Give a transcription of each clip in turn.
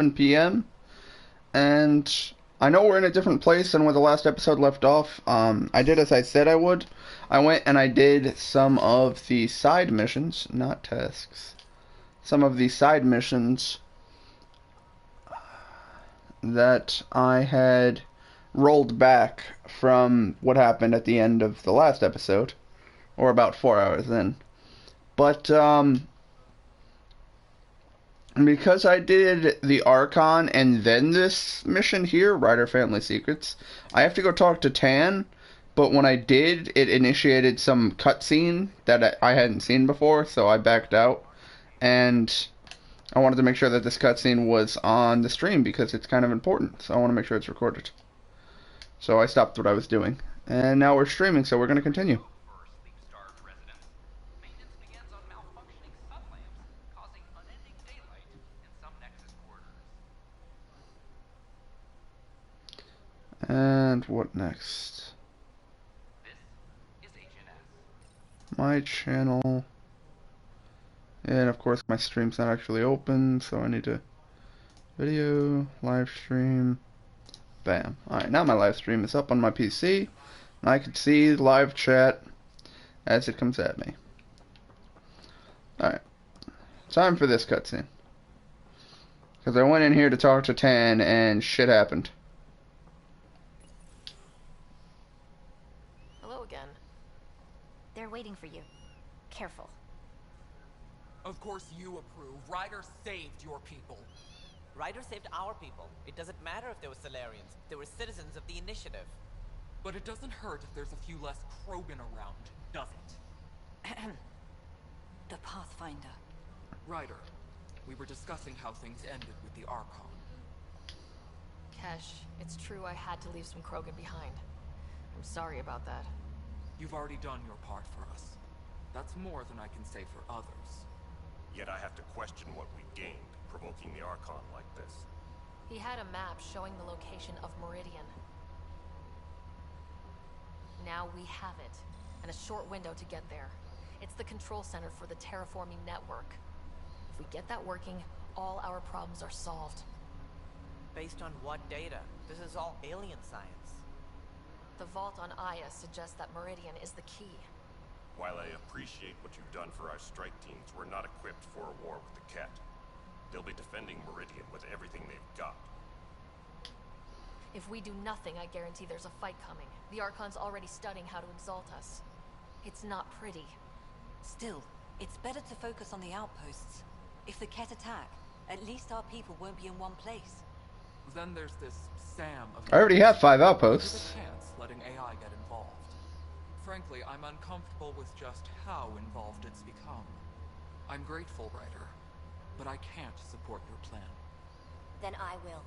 7 p.m. And I know we're in a different place than where the last episode left off. I did as I said I would. I went and I did some of the side missions, not tasks. Some of the side missions that I had rolled back from what happened at the end of the last episode, or about 4 hours in. But because I did the Archon and then this mission here, Ryder Family Secrets, I have to go talk to Tan. But when I did, it initiated some cutscene that I hadn't seen before, so I backed out. And I wanted to make sure that this cutscene was on the stream because it's kind of important. So I want to make sure it's recorded. So I stopped what I was doing. And now we're streaming, so we're going to continue. And what next? My channel. And of course my stream's not actually open, so I need to video, live stream. Bam. Alright, now my live stream is up on my PC. And I can see live chat as it comes at me. Alright. Time for this cutscene. Because I went in here to talk to Tan and shit happened. Hello again. They're waiting for you. Careful. Of course you approve. Ryder saved your people. Ryder saved our people. It doesn't matter if they were Solarians. They were citizens of the Initiative. But it doesn't hurt if there's a few less Krogan around, does it? The Pathfinder. Ryder, we were discussing how things ended with the Archon. Kesh, it's true I had to leave some Krogan behind. I'm sorry about that. You've already done your part for us. That's more than I can say for others. Yet I have to question what we gained, provoking the Archon like this. He had a map showing the location of Meridian. Now we have it, and a short window to get there. It's the control center for the terraforming network. If we get that working, all our problems are solved. Based on what data? This is all alien science. The vault on Aya suggests that Meridian is the key. While I appreciate what you've done for our strike teams, we're not equipped for a war with the Ket. They'll be defending Meridian with everything they've got. If we do nothing, I guarantee there's a fight coming. The Archon's already studying how to exalt us. It's not pretty. Still, it's better to focus on the outposts. If the Ket attack, at least our people won't be in one place. Then there's this Sam of... I already have 5 There's outposts. a chance letting AI get involved. Frankly, I'm uncomfortable with just how involved it's become. I'm grateful, Ryder, but I can't support your plan. Then I will.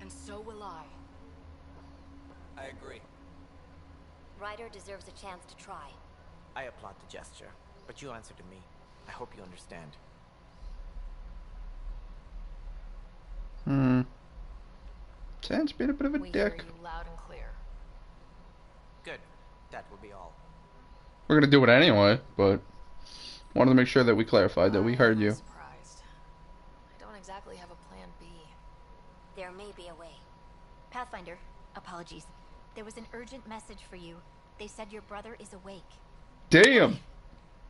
And so will I. I agree. Ryder deserves a chance to try. I applaud the gesture, but you answer to me. I hope you understand. Tan's being a bit of a We dick. hear you loud and clear. Good. That will be all. We're gonna do it anyway, but wanted to make sure that we clarified that we heard you. I'm surprised. I don't exactly have a plan B. There may be a way. Pathfinder, apologies. There was an urgent message for you. They said your brother is awake. Damn!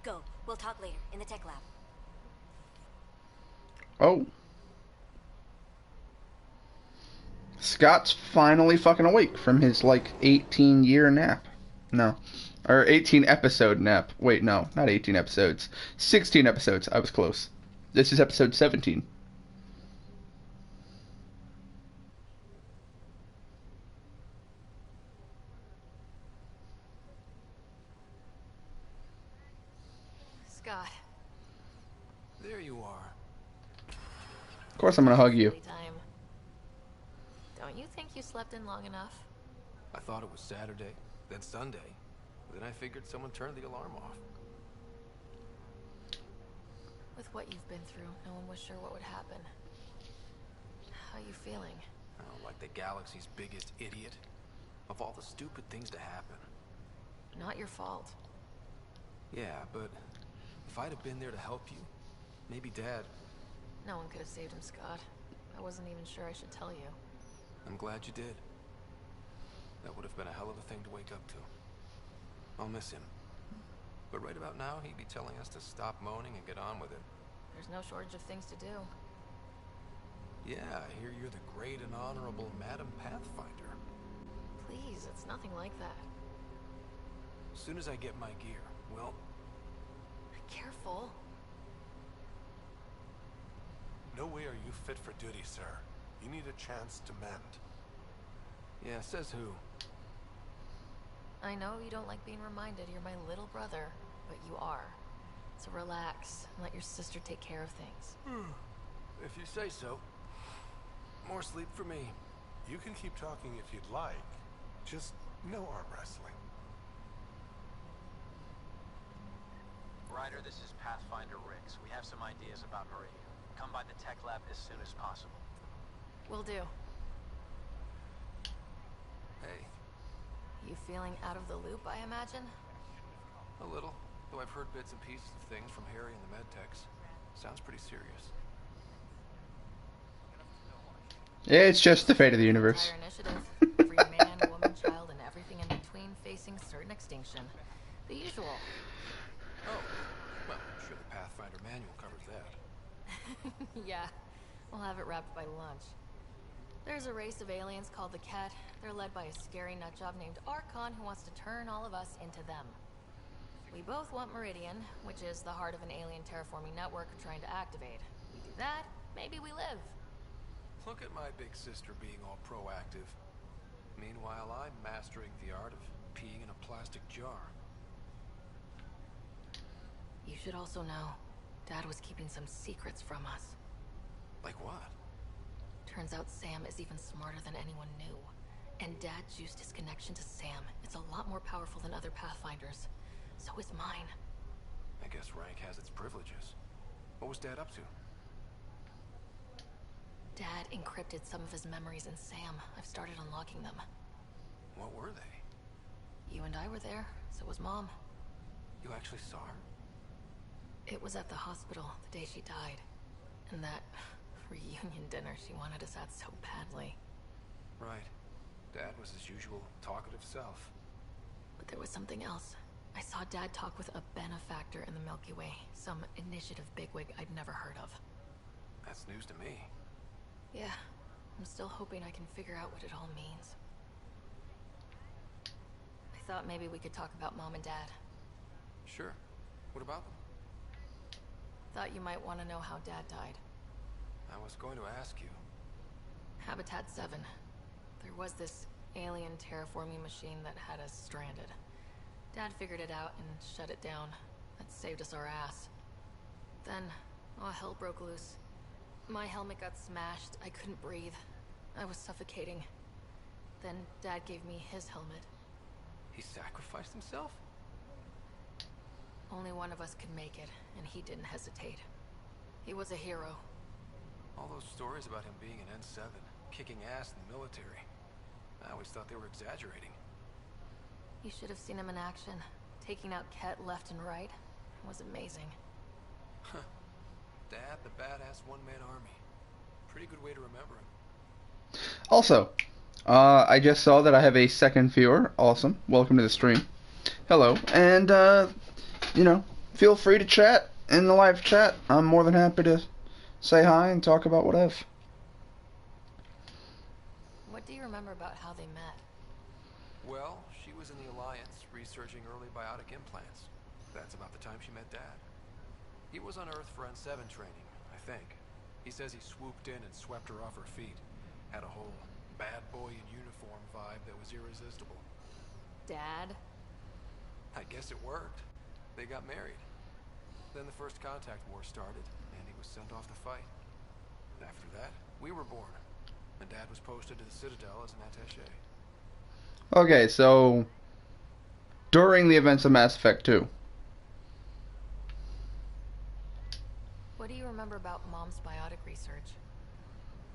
Go. We'll talk later, in the tech lab. Oh. Scott's finally fucking awake from his, like, 18-year nap. No. Or 18-episode nap. Wait, no. Not 18 episodes. 16 episodes. I was close. This is episode 17. Scott. There you are. Of course I'm gonna hug you. Time. Don't you think you slept in long enough? I thought it was Saturday, then Sunday. Then I figured someone turned the alarm off. With what you've been through, no one was sure what would happen. How you feeling? Oh, like the galaxy's biggest idiot. Of all the stupid things to happen. Not your fault. Yeah, but if I'd have been there to help you, maybe Dad, No one could have saved him, Scott. I wasn't even sure I should tell you. I'm glad you did. That would have been a hell of a thing to wake up to. I'll miss him. But right about now, he'd be telling us to stop moaning and get on with it. There's no shortage of things to do. Yeah, I hear you're the great and honorable Madam Pathfinder. Please, it's nothing like that. As soon as I get my gear, well... Careful. No way are you fit for duty, sir. You need a chance to mend. Yeah, says who? I know you don't like being reminded you're my little brother, but you are. So relax and let your sister take care of things. If you say so. More sleep for me. You can keep talking if you'd like. Just no arm wrestling. Ryder, this is Pathfinder Riggs. We have some ideas about Meridian. Come by the tech lab as soon as possible. Will do. Hey, You feeling out of the loop, I imagine? a little. Though I've heard bits and pieces of things from Harry and the medtechs. Sounds pretty serious. It's just the fate of the universe. Entire initiative. Every man, woman, child, and everything in between facing certain extinction. The usual. Oh, well, I'm sure the Pathfinder manual covers that. Yeah, we'll have it wrapped by lunch. There's a race of aliens called the Cat. They're led by a scary nutjob named Archon who wants to turn all of us into them. We both want Meridian, which is the heart of an alien terraforming network we're trying to activate. We do that, maybe we live. Look at my big sister being all proactive. Meanwhile, I'm mastering the art of peeing in a plastic jar. You should also know, Dad was keeping some secrets from us. Like what? Turns out Sam is even smarter than anyone knew. And Dad used his connection to Sam. It's a lot more powerful than other Pathfinders. So is mine. I guess rank has its privileges. What was Dad up to? Dad encrypted some of his memories in Sam. I've started unlocking them. What were they? You and I were there, so was Mom. You actually saw her? It was at the hospital the day she died. And that reunion dinner she wanted us at so badly. Right. Dad was his usual talkative self. But there was something else. I saw Dad talk with a benefactor in the Milky Way. Some initiative bigwig I'd never heard of. That's news to me. Yeah, I'm still hoping I can figure out what it all means. I thought maybe we could talk about Mom and Dad. Sure. What about them? Thought you might want to know how Dad died. I was going to ask you. Habitat 7. There was this alien terraforming machine that had us stranded. Dad figured it out and shut it down. That saved us our ass. Then, all hell broke loose. My helmet got smashed. I couldn't breathe. I was suffocating. Then Dad gave me his helmet. He sacrificed himself? Only one of us could make it, and he didn't hesitate. He was a hero. All those stories about him being an N7, kicking ass in the military. I always thought they were exaggerating. You should have seen him in action. Taking out Ket left and right. It was amazing. Huh. Dad, the badass one-man army. Pretty good way to remember him. Also, I just saw that I have a second viewer. Awesome. Welcome to the stream. Hello. And, feel free to chat in the live chat. I'm more than happy to say hi and talk about whatever. What do you remember about how they met? Well, she was in the Alliance, researching early biotic implants. That's about the time she met Dad. He was on Earth for N7 training, I think. He says he swooped in and swept her off her feet. Had a whole bad boy in uniform vibe that was irresistible. Dad? I guess it worked. They got married. Then the first contact war started, and he was sent off to fight. After that, we were born. And Dad was posted to the Citadel as an attaché. Okay, so during the events of Mass Effect 2. What do you remember about Mom's biotic research?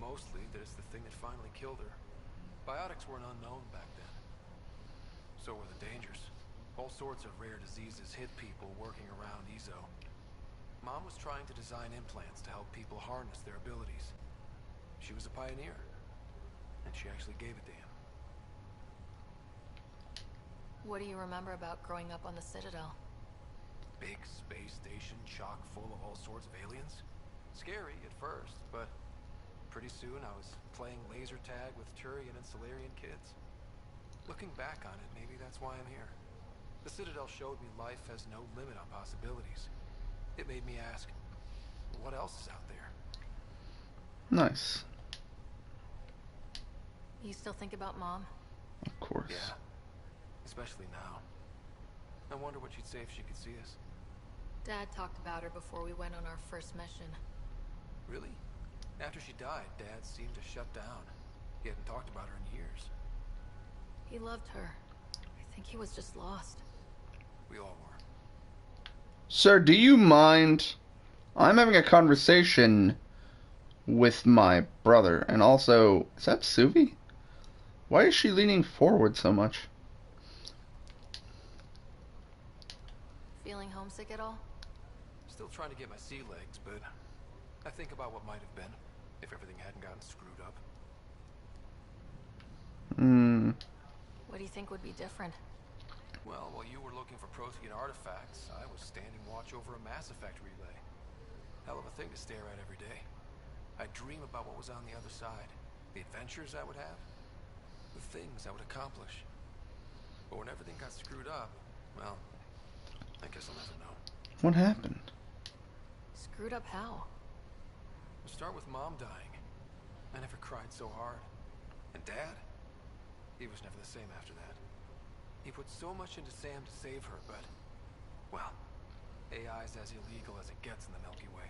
Mostly that it's the thing that finally killed her. Biotics were an unknown back then. So were the dangers. All sorts of rare diseases hit people working around EZO. Mom was trying to design implants to help people harness their abilities. She was a pioneer, and she actually gave it to him. What do you remember about growing up on the Citadel? Big space station chock full of all sorts of aliens. Scary at first, but pretty soon I was playing laser tag with Turian and Solarian kids. Looking back on it, maybe that's why I'm here. The Citadel showed me life has no limit on possibilities. It made me ask, what else is out there? Nice. You still think about Mom? Of course. Yeah. Especially now. I wonder what she'd say if she could see us. Dad talked about her before we went on our first mission. Really? After she died, Dad seemed to shut down. He hadn't talked about her in years. He loved her. I think he was just lost. We all were. Sir, do you mind? I'm having a conversation with my brother. And also, is that Suvi? Why is she leaning forward so much? Feeling homesick at all? Still trying to get my sea legs, but I think about what might have been if everything hadn't gotten screwed up. What do you think would be different? Well, while you were looking for Prothean artifacts, I was standing watch over a Mass Effect relay. Hell of a thing to stare at every day. I dream about what was on the other side, the adventures I would have, the things I would accomplish. But when everything got screwed up, well, I guess I'll never know. What happened? Screwed up how? We'll start with Mom dying. I never cried so hard. And Dad? He was never the same after that. He put so much into Sam to save her, but... well, AI's as illegal as it gets in the Milky Way.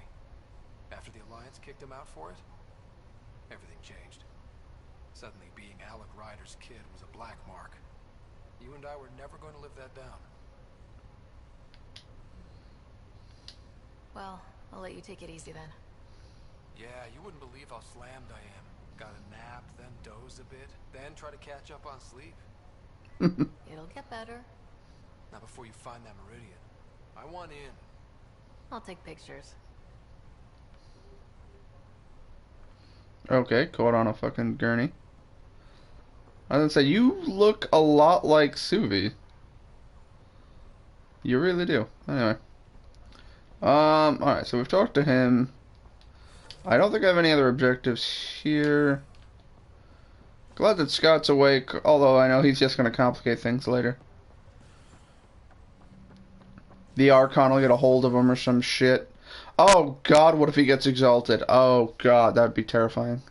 After the Alliance kicked him out for it, everything changed. Suddenly being Alec Ryder's kid was a black mark. You and I were never going to live that down. Well, I'll let you take it easy then. Yeah, you wouldn't believe how slammed I am. Got a nap, then doze a bit, then try to catch up on sleep. It'll get better. Not before you find that Meridian. I want in. I'll take pictures. Okay, caught on a fucking gurney. I was gonna say, you look a lot like Suvi. You really do. Anyway. Alright, so we've talked to him. I don't think I have any other objectives here. Glad that Scott's awake, although I know he's just gonna complicate things later. The Archon will get a hold of him or some shit. Oh god, what if he gets exalted? Oh god, that would be terrifying.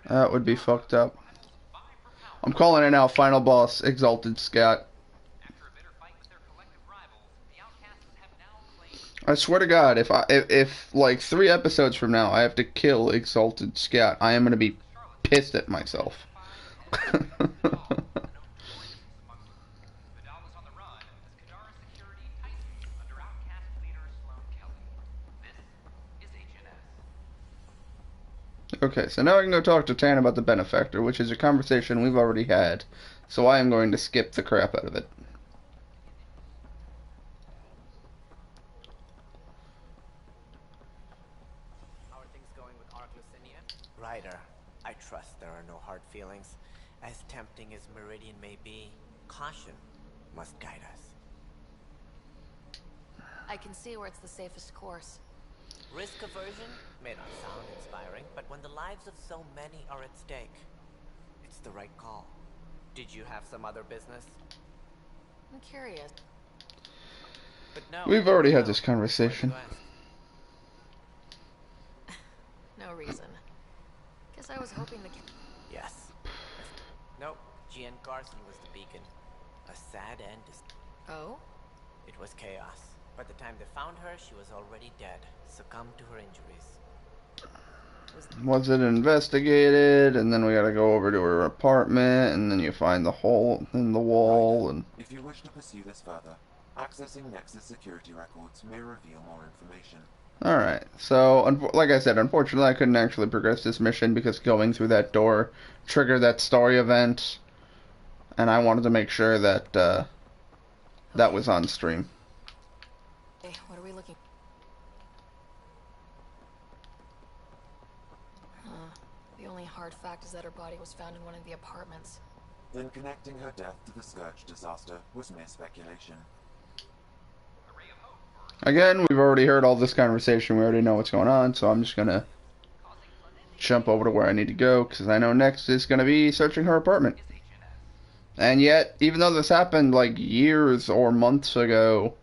That would be fucked up. I'm calling it now, final boss, Exalted Scott. I swear to God, if like 3 episodes from now I have to kill Exalted Scat, I am gonna be pissed at myself. Okay, so now I can go talk to Tan about the Benefactor, which is a conversation we've already had. So I am going to skip the crap out of it. How are things going with Ryder, I trust there are no hard feelings. As tempting as Meridian may be, caution must guide us. I can see where it's the safest course. Risk aversion may not sound inspiring, but when the lives of so many are at stake, it's the right call. Did you have some other business? I'm curious. But no. We've already had this conversation. No reason. Guess I was hoping the... Yes. Nope. Gian Garson was the beacon. A sad end. Oh? It was chaos. By the time they found her, she was already dead, succumbed to her injuries. Was it investigated, and then we gotta go over to her apartment, and then you find the hole in the wall, and... If you wish to pursue this further, accessing Nexus security records may reveal more information. Alright, so, like I said, unfortunately I couldn't actually progress this mission because going through that door triggered that story event, and I wanted to make sure that, that was on stream. Hey, what are we looking... hard fact is that her body was found in one of the apartments. Then connecting her death to the Scourge disaster was mere speculation. Again, we've already heard all this conversation. We already know what's going on, so I'm just gonna jump over to where I need to go, because I know next is gonna be searching her apartment. And yet, even though this happened like years or months ago,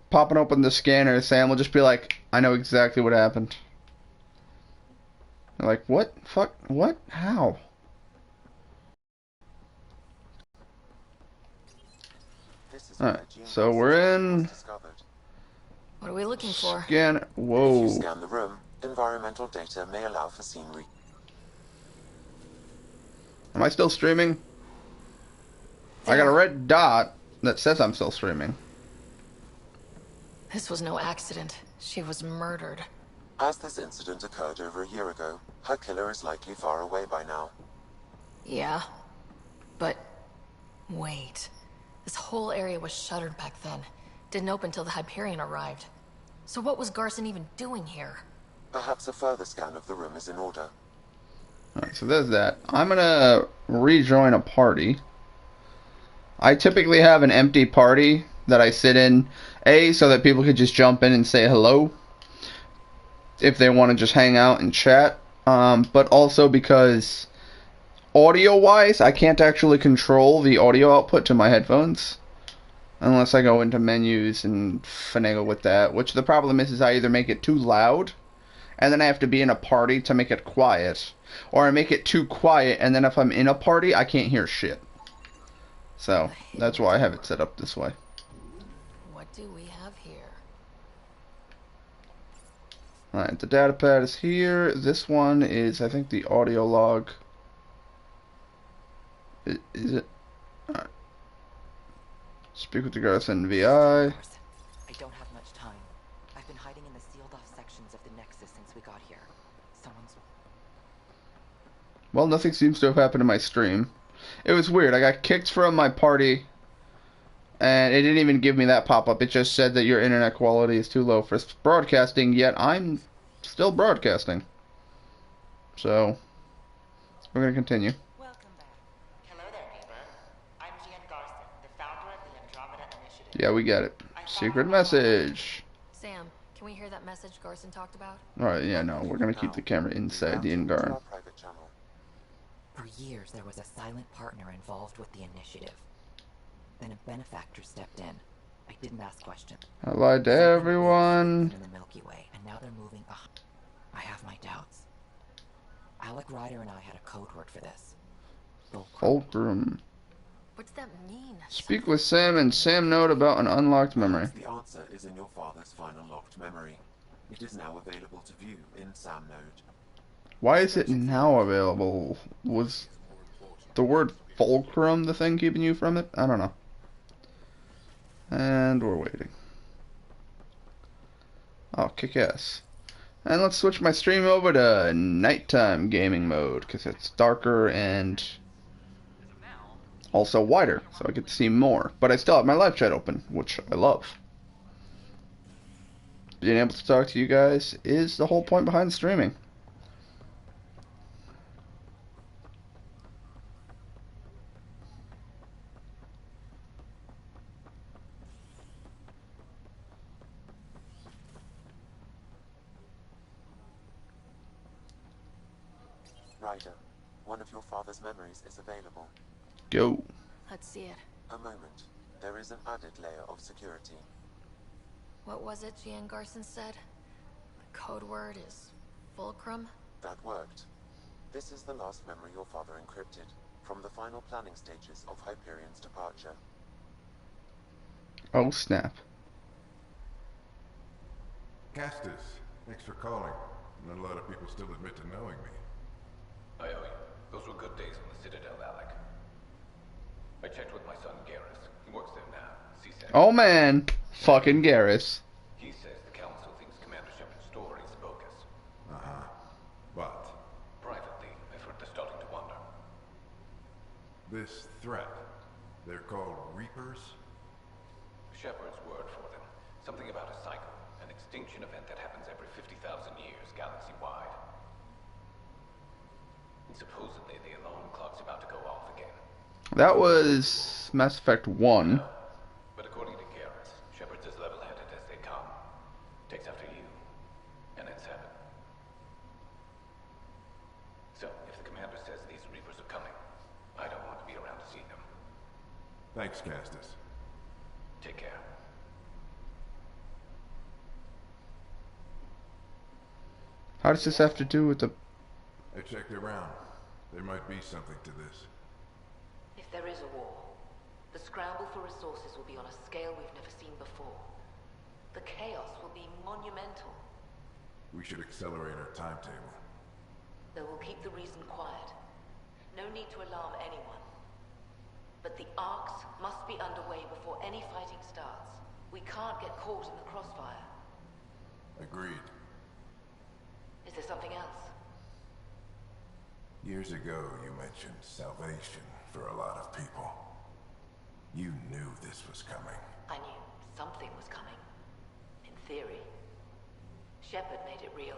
popping open the scanner, Sam will just be like, I know exactly what happened. They're like, what? Fuck? What? How? Alright, so we're in... What are we looking for? Scan... Whoa. If you scan the room, environmental data may allow for scenery. Am I still streaming? There. I got a red dot that says I'm still streaming. This was no accident. She was murdered. As this incident occurred over a year ago, her killer is likely far away by now. Yeah. But... wait. This whole area was shuttered back then. Didn't open till the Hyperion arrived. So what was Garson even doing here? Perhaps a further scan of the room is in order. Alright, so there's that. I'm gonna rejoin a party. I typically have an empty party that I sit in, A, so that people could just jump in and say hello if they want to just hang out and chat, but also because audio-wise, I can't actually control the audio output to my headphones unless I go into menus and finagle with that, which the problem is I either make it too loud and then I have to be in a party to make it quiet, or I make it too quiet and then if I'm in a party, I can't hear shit. So, that's why I have it set up this way. What do we have here? Alright, the data pad is here. This one is, I think, the audio log. Is it? Alright. Speak with the Garson VI. I don't have much time. I've been hiding in the sealed-off sections of the Nexus since we got here. Someone's... Well, nothing seems to have happened to my stream. It was weird. I got kicked from my party, and it didn't even give me that pop-up. It just said that your internet quality is too low for broadcasting, yet I'm still broadcasting. So, we're going to continue. Welcome back. Hello there, neighbor. I'm Gian Garson, the founder of the Andromeda Initiative. Yeah, we got it. Secret message. Sam, can we hear that message Garson talked about? Alright, yeah, no, we're going to keep the camera inside the Ingarn. For years, there was a silent partner involved with the initiative. Then a benefactor stepped in. I didn't ask questions. I lied to everyone. In the Milky Way, and now they're moving. I have my doubts. Alec, Ryder, and I had a code word for this. Fulcrum. What's that mean? Speak with Sam and Sam note about an unlocked memory. The answer is in your father's final locked memory. It is now available to view in Sam Node. Why is it now available? Was the word fulcrum the thing keeping you from it? I don't know. And we're waiting. Oh, kick ass. And let's switch my stream over to nighttime gaming mode, because it's darker and also wider, so I get to see more. But I still have my live chat open, which I love. Being able to talk to you guys is the whole point behind streaming. Ryder, one of your father's memories is available. Go. Let's see it. A moment. There is an added layer of security. What was it Gian Garson said? The code word is fulcrum? That worked. This is the last memory your father encrypted, from the final planning stages of Hyperion's departure. Oh, snap. Castus, thanks for calling. Not a lot of people still admit to knowing me. Aye, aye. Those were good days on the Citadel, Alec. I checked with my son, Garrus. He works there now. CSAC. Oh, man. Fucking Garrus. He says the Council thinks Commander Shepard's story is bogus. Uh-huh. But Privately, I've heard they're starting to wonder. this threat, they're called Reapers? Shepard's word for them. Something about a cycle. An extinction event that happens every 50,000 years, galaxy-wide. And supposedly the alarm clock's about to go off again. That was Mass Effect 1. But according to Garrett, Shepard's as level-headed as they come. Takes after you, and then 7. So, if the commander says these Reapers are coming, I don't want to be around to see them. Thanks, Castus. Take care. How does this have to do with the... I checked around. There might be something to this. If there is a war, the scramble for resources will be on a scale we've never seen before. The chaos will be monumental. We should accelerate our timetable. Though we'll keep the reason quiet. No need to alarm anyone. But the arcs must be underway before any fighting starts. We can't get caught in the crossfire. Agreed. Is there something else? Years ago, you mentioned salvation for a lot of people. You knew this was coming. I knew something was coming. In theory. Shepard made it real.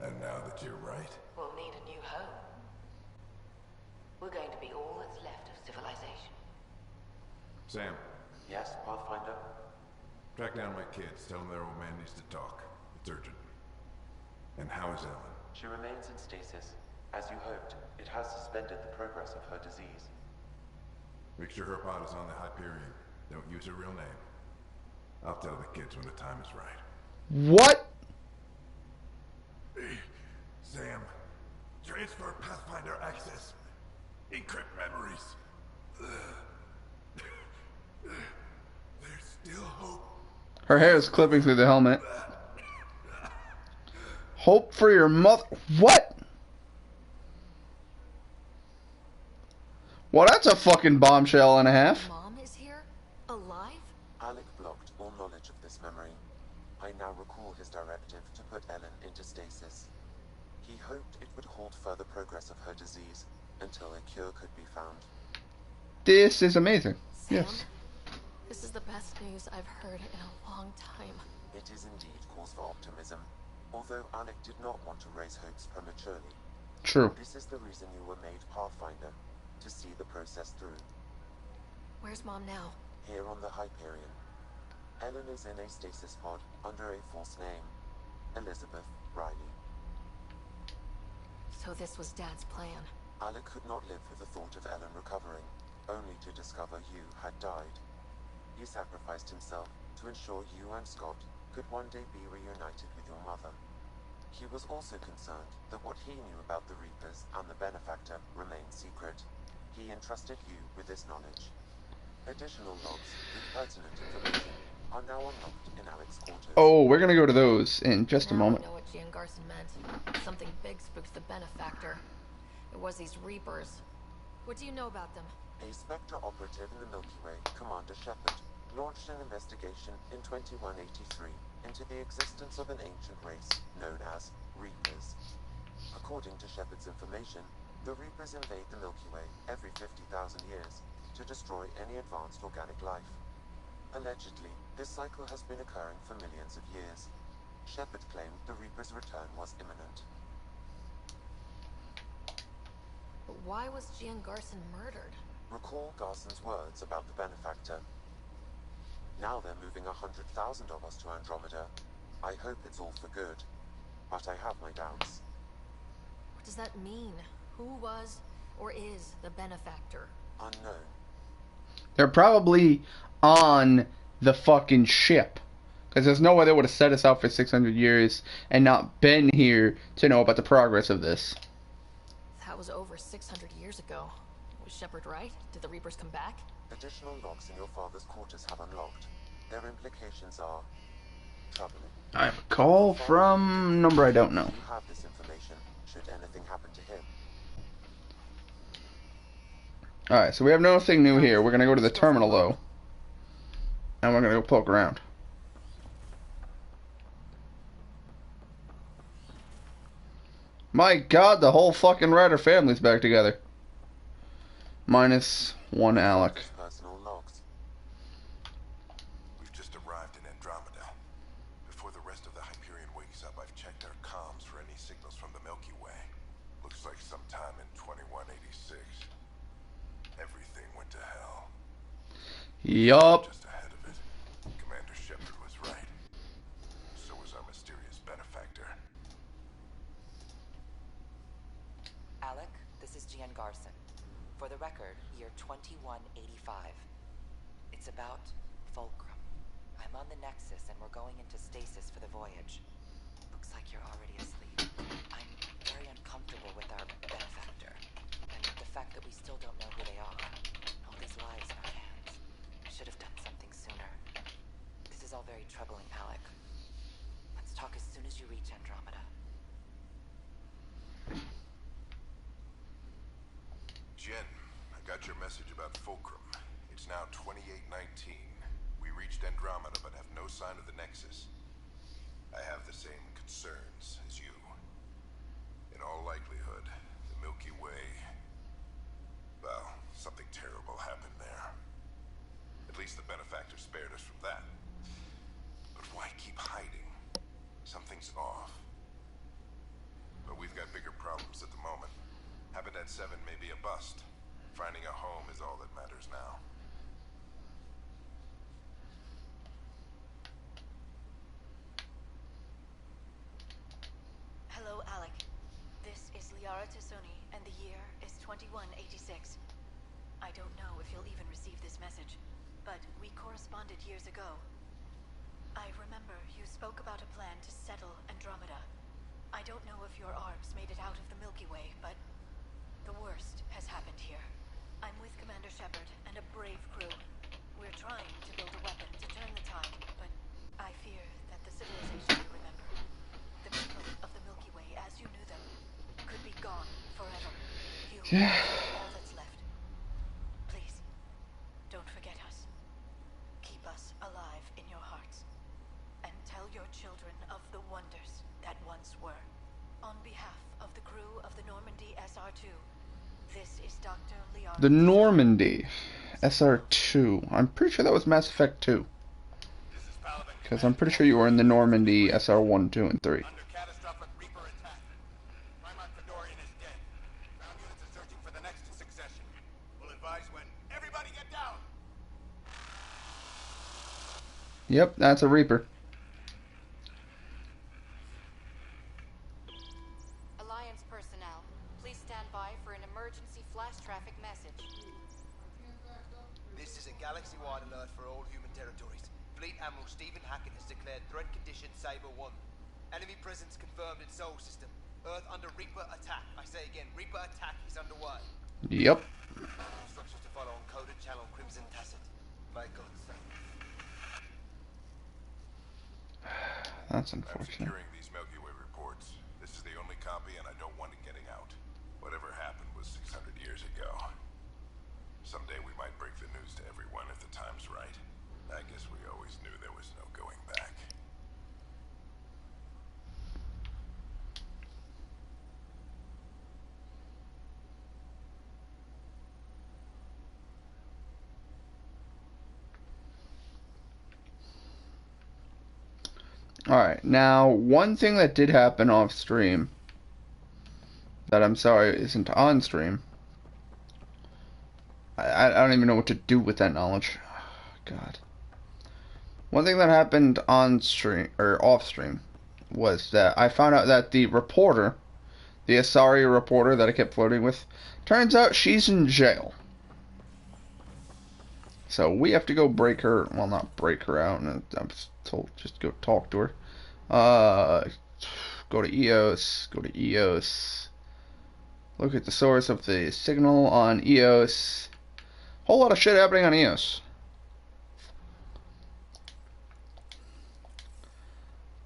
And now that you're right, We'll need a new home. We're going to be all that's left of civilization. Sam, Yes, Pathfinder? track down my kids. Tell them their old man needs to talk. It's urgent. And how is Ellen? She remains in stasis. As you hoped, it has suspended the progress of her disease. Make sure her pod is on the Hyperion. Don't use her real name. I'll tell the kids when the time is right. What? Sam, transfer Pathfinder access. Encrypt memories. There's still hope. Her hair is clipping through the helmet. Hope for your mother. What? Well, that's a fucking bombshell and a half. Mom is here? Alive? Alec blocked all knowledge of this memory. I now recall his directive to put Ellen into stasis. He hoped it would halt further progress of her disease until a cure could be found. This is amazing. Sam? Yes. This is the best news I've heard in a long time. It is indeed cause for optimism, although Alec did not want to raise hopes prematurely. True. This is the reason you were made Pathfinder, to see the process through. Where's Mom now? Here on the Hyperion. Ellen is in a stasis pod under a false name, Elizabeth Riley. So this was Dad's plan. Alec could not live with the thought of Ellen recovering, only to discover you had died. He sacrificed himself to ensure you and Scott could one day be reunited with your mother. He was also concerned that what he knew about the Reapers and the Benefactor remained secret. He entrusted you with this knowledge. Additional logs with pertinent information are now unlocked in Alec's quarters. Oh, we're gonna go to those in just a Now moment. I know what Gian Garson meant. Something big spooked the Benefactor. It was these Reapers. What do you know about them? A Spectre operative in the Milky Way, Commander Shepard, launched an investigation in 2183 into the existence of an ancient race known as Reapers. According to Shepard's information, the Reapers invade the Milky Way every 50,000 years to destroy any advanced organic life. Allegedly, this cycle has been occurring for millions of years. Shepard claimed the Reapers' return was imminent. But why was Gian Garson murdered? Recall Garson's words about the Benefactor. Now they're moving 100,000 of us to Andromeda. I hope it's all for good, but I have my doubts. What does that mean? Who was or is the Benefactor? Unknown. They're probably on the fucking ship. Because there's no way they would have set us out for 600 years and not been here to know about the progress of this. That was over 600 years ago. Was Shepard right? Did the Reapers come back? Additional logs in your father's quarters have unlocked. Their implications are troubling. I have a call from number I don't know. You have this information, should anything happen to him. Alright, so we have nothing new here. We're gonna go to the terminal though. And we're gonna go poke around. My god, the whole fucking Ryder family's back together. Minus one Alec. Personal logs. We've just arrived in Andromeda. Before the rest of the Hyperion wakes up, I've checked our comms for any signals from the Milky Way. Looks like sometime in Yup. Just ahead of it. Commander Shepard was right. So was our mysterious benefactor. Alec, this is Gian Garson. For the record, year 2185. It's about Fulcrum. I'm on the Nexus and we're going into stasis for the voyage. Looks like you're already asleep. I'm very uncomfortable with our benefactor. And the fact that we still don't know who they are. All these lives in our hands. I should have done something sooner. This is all very troubling, Alec. Let's talk as soon as you reach Andromeda. Jen, I got your message about Fulcrum. It's now 2819. We reached Andromeda but have no sign of the Nexus. I have the same concerns as you. In all likelihood, the Milky Way... well, something terrible happened there. At least the benefactor spared us from that. But why keep hiding? Something's off. But we've got bigger problems at the moment. Habitat 7 may be a bust. Finding a home is all that matters now. Hello, Alec. This is Liara Tassoni, and the year is 2186. I don't know if you'll even receive this message, but we corresponded years ago. I remember you spoke about a plan to settle Andromeda. I don't know if your arms made it out of the Milky Way, but the worst has happened here. I'm with Commander Shepard and a brave crew. We're trying to build a weapon to turn the tide, but I fear that the civilization you remember, the people of the Milky Way as you knew them, could be gone forever. You are all that's left. Please, don't forget us. Keep us alive in your hearts. And tell your children of the wonders that once were. On behalf of the crew of the Normandy SR-2, this is Dr. Liara. The Normandy SR-2. I'm pretty sure that was Mass Effect 2. Because I'm pretty sure you were in the Normandy SR-1, 2, and 3. Under catastrophic Reaper attack. Primarch Fedorian is dead. Ground units are searching for the next succession. We'll advise when. Everybody get down! Yep, that's a Reaper. Alliance personnel, please stand by for an emergency flash traffic message. This is a galaxy-wide alert for all human territories. Fleet Admiral Stephen Hackett has declared threat condition Saber 1. Enemy presence confirmed in Sol System. Earth under Reaper attack. I say again, Reaper attack is underway. Yep. Instructions to follow on coded channel Crimson Tacit. By God. That's I'm unfortunate. securing these Milky Way reports. This is the only copy and I don't want it getting out. Whatever happened was 600 years ago. Someday we might break the news to everyone if the time's right. I guess we always knew there was no going back. Alright, now, one thing that did happen off stream, that I'm sorry isn't on stream, I don't even know what to do with that knowledge. God. One thing that happened on stream, or off stream, was that I found out that the reporter, the Asari reporter that I kept flirting with, turns out she's in jail. So we have to go break her, well, not break her out, and I'm told just go talk to her. Go to EOS, look at the source of the signal on EOS. Whole lot of shit happening on EOS.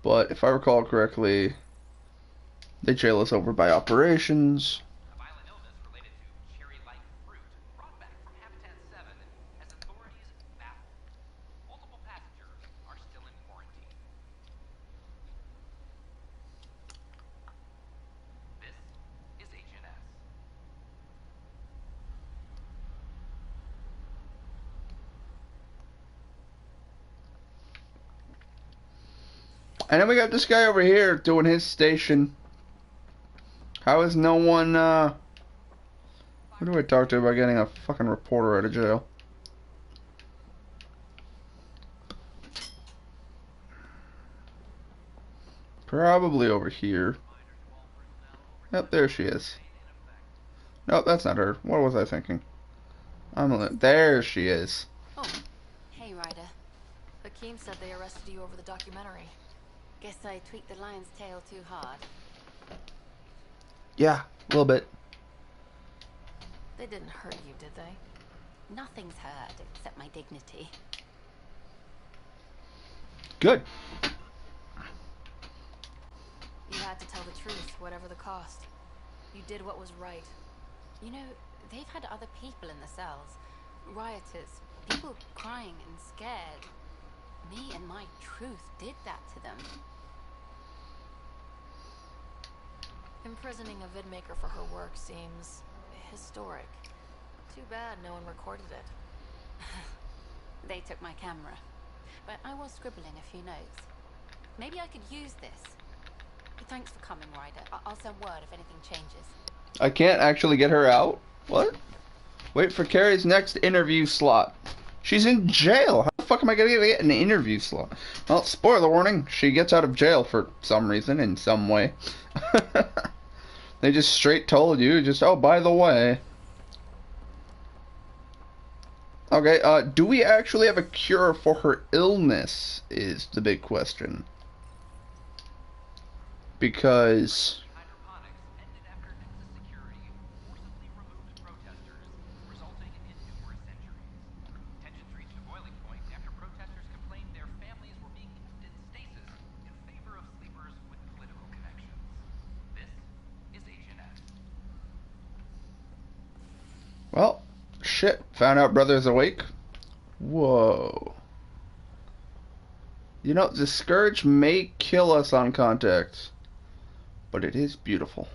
But if I recall correctly, they jail us over by operations. And then we got this guy over here doing his station. How is no one, who do I talk to about getting a fucking reporter out of jail? Probably over here. Yep, there she is. Nope, that's not her. What was I thinking? There she is. Oh, hey, Ryder. Hakeem said they arrested you over the documentary. Guess I tweaked the lion's tail too hard. Yeah, a little bit. They didn't hurt you, did they? Nothing's hurt except my dignity. Good. You had to tell the truth, whatever the cost. You did what was right. You know, they've had other people in the cells. Rioters, people crying and scared. Me and my truth did that to them. Imprisoning a vidmaker for her work seems historic. Too bad no one recorded it. They took my camera. But I was scribbling a few notes. Maybe I could use this. Thanks for coming, Ryder. I'll send word if anything changes. I can't actually get her out? What? Wait for Carrie's next interview slot. She's in jail. How the fuck am I gonna get an interview slot? Well, spoiler warning, she gets out of jail for some reason, in some way. They just straight told you, oh, by the way. Okay, do we actually have a cure for her illness, is the big question. Because... Well, shit. Found out brother's awake. Whoa. You know, the Scourge may kill us on contact, but it is beautiful.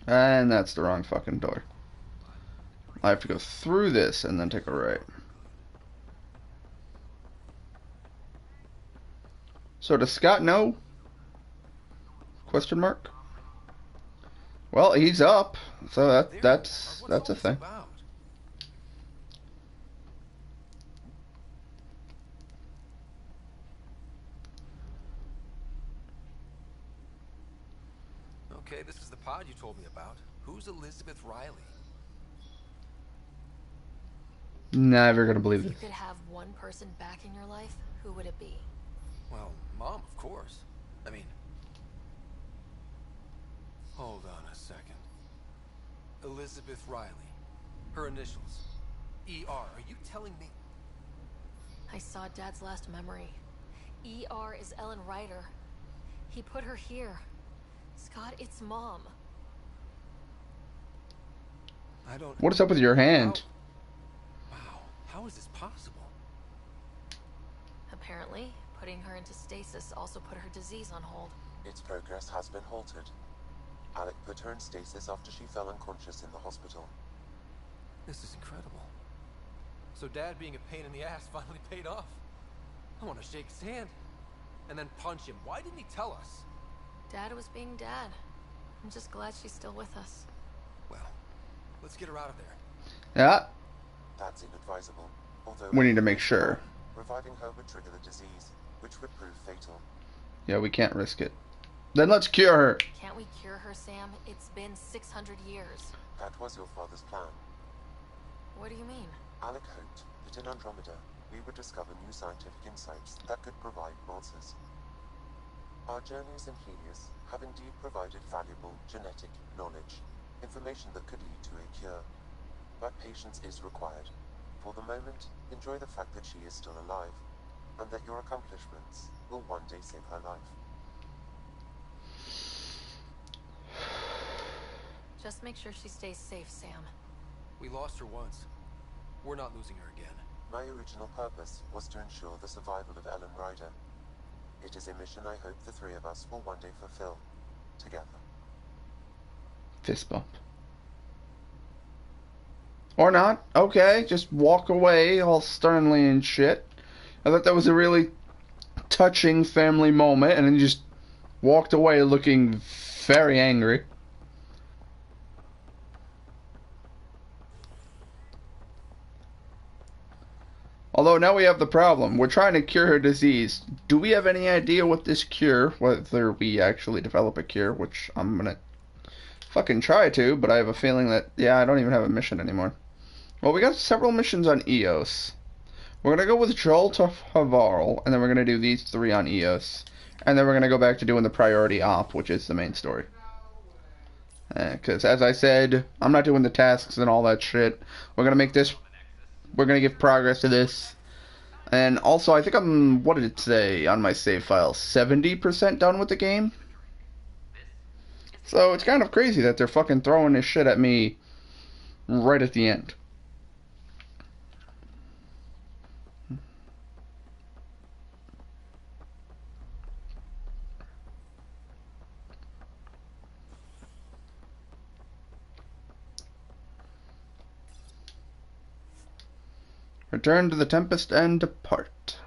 And that's the wrong fucking door. I have to go through this and then take a right. So does Scott know? Question mark? Well, he's up, so that's a thing. Okay, this is the pod you told me about. Who's Elizabeth Riley? Never gonna believe If this. you could have one person back in your life, who would it be? Well, Mom, of course. I mean... Hold on a second. Elizabeth Riley. Her initials. ER. Are you telling me... I saw Dad's last memory. ER is Ellen Ryder. He put her here. Scott, it's Mom. I don't... What is up with your hand? Wow. How is this possible? Apparently, putting her into stasis also put her disease on hold. Its progress has been halted. Alec put her in stasis after she fell unconscious in the hospital. This is incredible. So Dad being a pain in the ass finally paid off. I want to shake his hand. And then punch him. Why didn't he tell us? Dad was being Dad. I'm just glad she's still with us. Well, let's get her out of there. Yeah. That's inadvisable. Although We need to make sure. Reviving her would trigger the disease, which would prove fatal. Yeah, we can't risk it. Then let's cure her. Can't we cure her, Sam? It's been 600 years. That was your father's plan. What do you mean? Alec hoped that in Andromeda, we would discover new scientific insights that could provide answers. Our journeys in Helios have indeed provided valuable genetic knowledge, information that could lead to a cure. But patience is required. For the moment, enjoy the fact that she is still alive, and that your accomplishments will one day save her life. Just make sure she stays safe, Sam. We lost her once. We're not losing her again. My original purpose was to ensure the survival of Ellen Ryder. It is a mission I hope the three of us will one day fulfill, together. Fist bump. Or not. Okay, just walk away all sternly and shit. I thought that was a really touching family moment, and then you just walked away looking very angry. Although now we have the problem. We're trying to cure her disease. Do we have any idea what this cure, whether we actually develop a cure, which I'm gonna fucking try to, but I have a feeling that, yeah, I don't even have a mission anymore. Well, we got several missions on Eos. We're gonna go with Joel to Havarl, and then we're gonna do these 3 on Eos. And then we're gonna go back to doing the priority op, which is the main story. Because, as I said, I'm not doing the tasks and all that shit. We're gonna make this... We're gonna give progress to this. And also, I think I'm... What did it say on my save file? 70% done with the game? So, it's kind of crazy that they're fucking throwing this shit at me right at the end. Return to the Tempest and depart.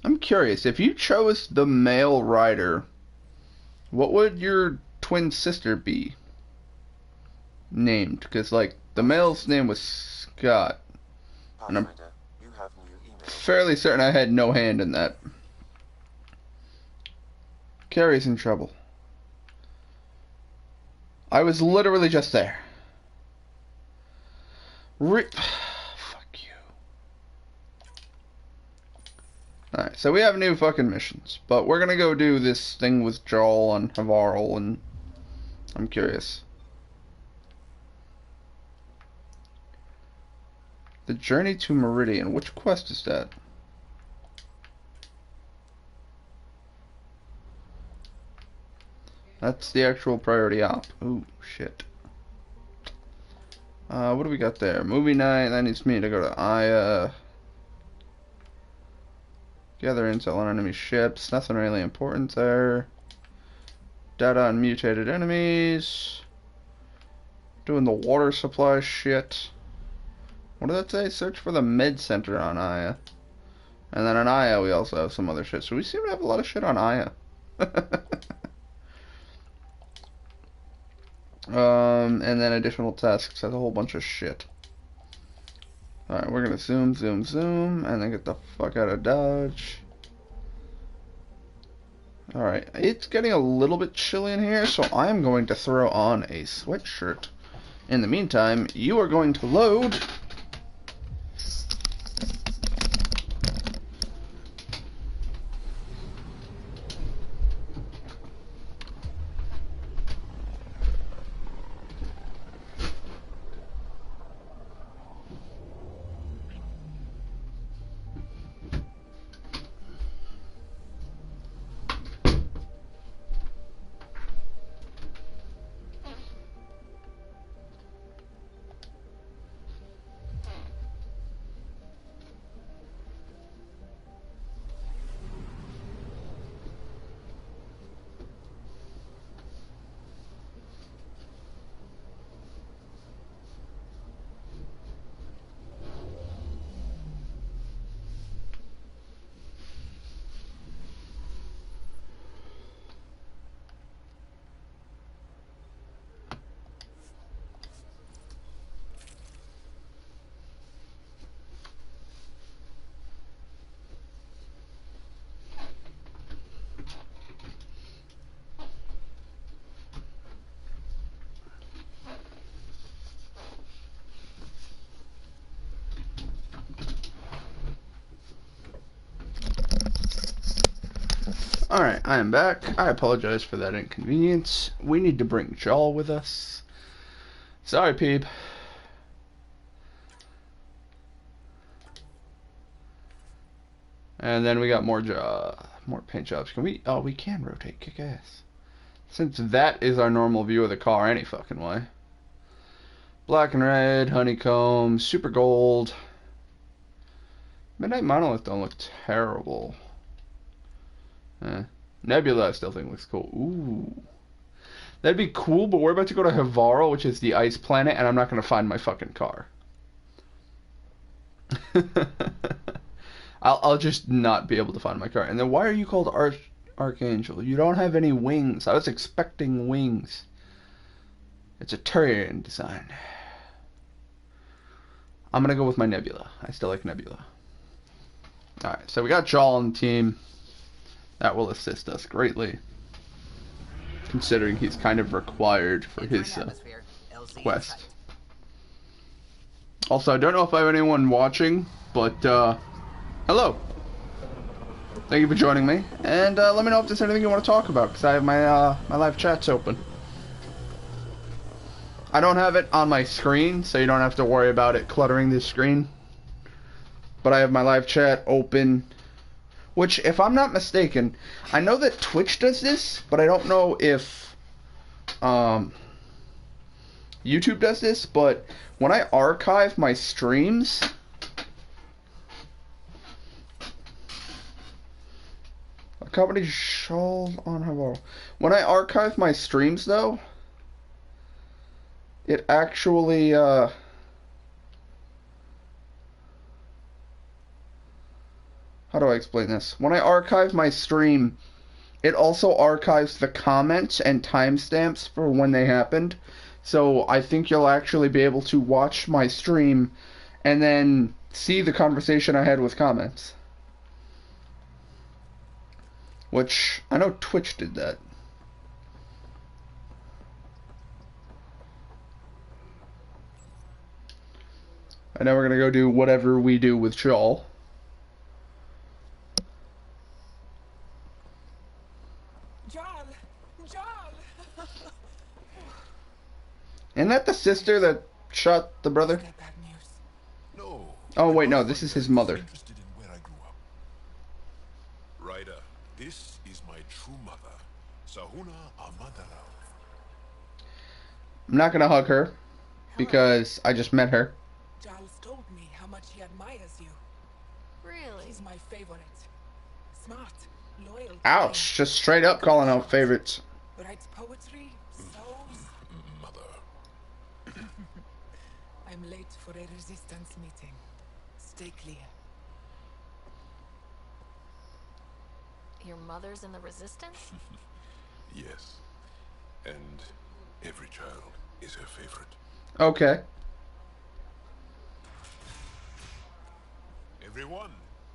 I'm curious, if you chose the male Ryder, what would your twin sister be named? Because, like, the male's name was Scott. And I'm fairly certain I had no hand in that. Carrie's in trouble. I was literally just there. Fuck you. Alright, so we have new fucking missions. But we're gonna go do this thing with Joel and Havarl, and I'm curious. The Journey to Meridian. Which quest is that? That's the actual priority op. Ooh, shit. What do we got there? Movie night. That needs me to go to Aya. Gather intel on enemy ships. Nothing really important there. Data on mutated enemies. Doing the water supply shit. What did that say? Search for the med center on Aya. And then on Aya we also have some other shit. So we seem to have a lot of shit on Aya. And then additional tasks. That's a whole bunch of shit. Alright, we're gonna zoom, zoom, zoom, and then get the fuck out of Dodge. Alright, it's getting a little bit chilly in here, so I'm going to throw on a sweatshirt. In the meantime, you are going to load... Alright, I am back. I apologize for that inconvenience. We need to bring Joel with us. Sorry, Peep. And then we got more paint jobs. Can we? Oh, we can rotate. Kick ass. Since that is our normal view of the car any fucking way. Black and red, honeycomb, super gold. Midnight Monolith don't look terrible. Nebula I still think looks cool. Ooh. That'd be cool, but we're about to go to Havaro, which is the ice planet, and I'm not going to find my fucking car. I'll just not be able to find my car. And then why are you called Archangel? You don't have any wings. I was expecting wings. It's a Turian design. I'm going to go with my Nebula. I still like Nebula. Alright, so we got Jaal on the team. That will assist us greatly, considering he's kind of required for his quest. Also, I don't know if I have anyone watching, but hello. Thank you for joining me, and let me know if there's anything you want to talk about, because I have my my live chats open. I don't have it on my screen, so you don't have to worry about it cluttering the screen. But I have my live chat open, which, if I'm not mistaken, I know that Twitch does this, but I don't know if YouTube does this. But when I archive my streams, accompany Jaal on Havaro. When I archive my streams, though, it actually how do I explain this? When I archive my stream, it also archives the comments and timestamps for when they happened. So I think you'll actually be able to watch my stream and then see the conversation I had with comments. Which, I know Twitch did that. And now we're going to go do whatever we do with Jaal. Isn't that the sister that shot the brother? No. Oh wait, no, this is his mother. Ryder, this is my true mother, Sahuna Amadara. I'm not gonna hug her because I just met her. Giles told me how much he admires you. Really? He's my favorite. Smart, loyal. Ouch! Just straight up calling out favorites. Writes poetry, sews. Mother. I'm late for a resistance meeting. Stay clear. Your mother's in the resistance? Yes. And every child is her favorite. Okay. Everyone,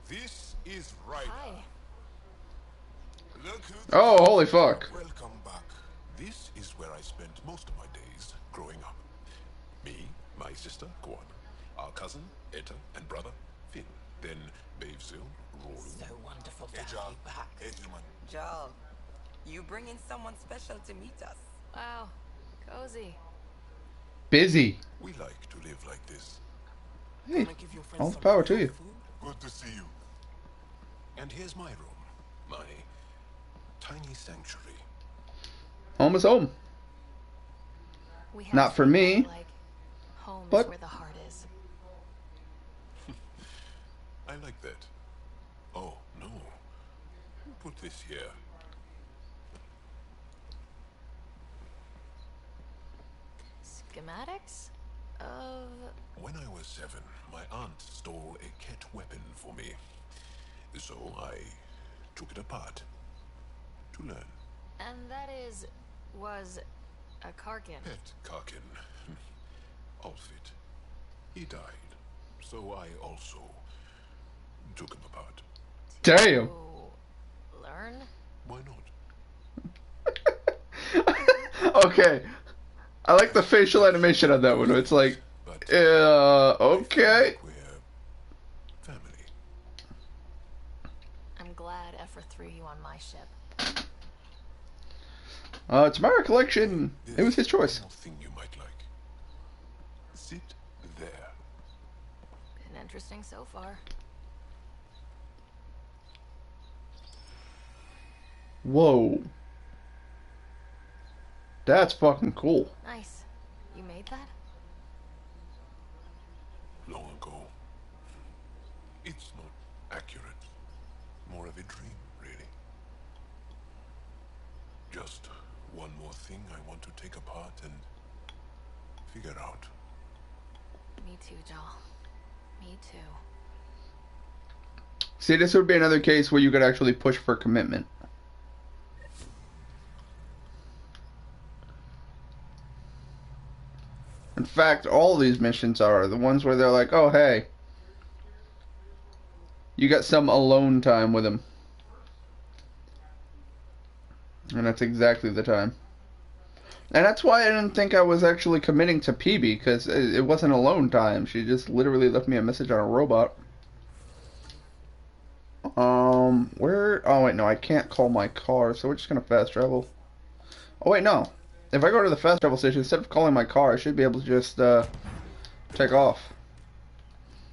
this is Ryder. Hi. Look who Oh, holy fuck. Welcome back. This is where I spent most of my days growing up. Me, my sister, Guan, our cousin, Etta, and brother, Finn. Then Bavesil, Rory. So wonderful to Hey, have Jaal. you back. Hey, human. Jaal, you bring in someone special to meet us. Wow. Cozy. Busy. We like to live like this. Hey, all the power to you. Good to see you. And here's my room. My tiny sanctuary. Home is home. We have Not for me, like home but is where the heart is. I like that. Oh, no. Put this here. Schematics of... When I was 7, my aunt stole a Ket weapon for me. So I took it apart to learn. And that was a Karkin. Pet Karkin. Outfit. He died. So I also took him apart. Damn. Learn? Why not? Okay. I like the facial animation on that one. It's like, okay. Family. I'm glad Ephra threw you on my ship. It's my recollection. It was his choice. Thing you might like. Sit there. Been interesting so far. Whoa. That's fucking cool. Nice. You made that? Long ago. It's not accurate. More of a dream, really. Just one more thing I want to take apart and figure out. Me too, Joel. Me too. See, this would be another case where you could actually push for commitment. In fact, all these missions are the ones where they're like, oh, hey, you got some alone time with him. And that's exactly the time. And that's why I didn't think I was actually committing to PB, because it wasn't alone time. She just literally left me a message on a robot. Where? Oh, wait, no, I can't call my car, so we're just gonna fast travel. Oh, wait, no. If I go to the fast travel station, instead of calling my car, I should be able to just, take off.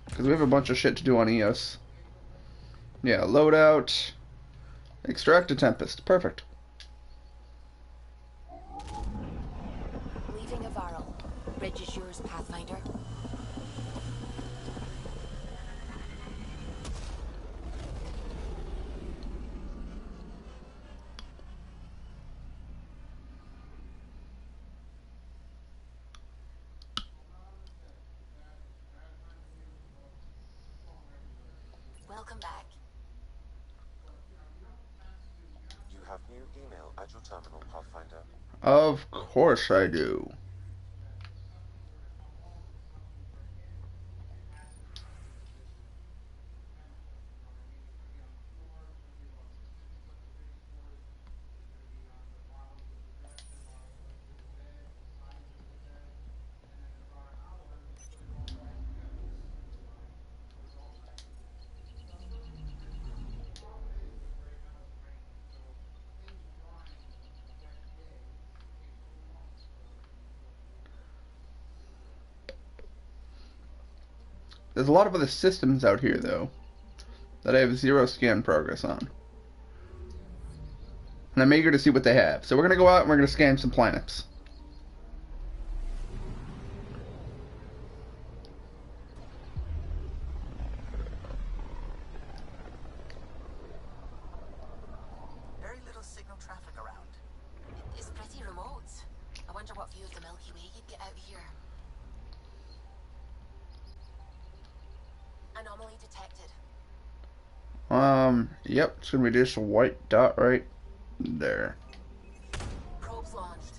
Because we have a bunch of shit to do on EOS. Yeah, loadout. Extract a Tempest. Perfect. Leaving Avaril. Bridge is yours, Pathfinder. Welcome back. You have new email at your terminal, Pathfinder. Of course I do. There's a lot of other systems out here, though, that I have zero scan progress on. And I'm eager to see what they have. So we're going to go out and we're going to scan some planets. Very little signal traffic around. It's pretty remote. I wonder what view of the Milky Way you'd get out here. Anomaly detected. Yep, it's going to be just a white dot right there. Probes launched.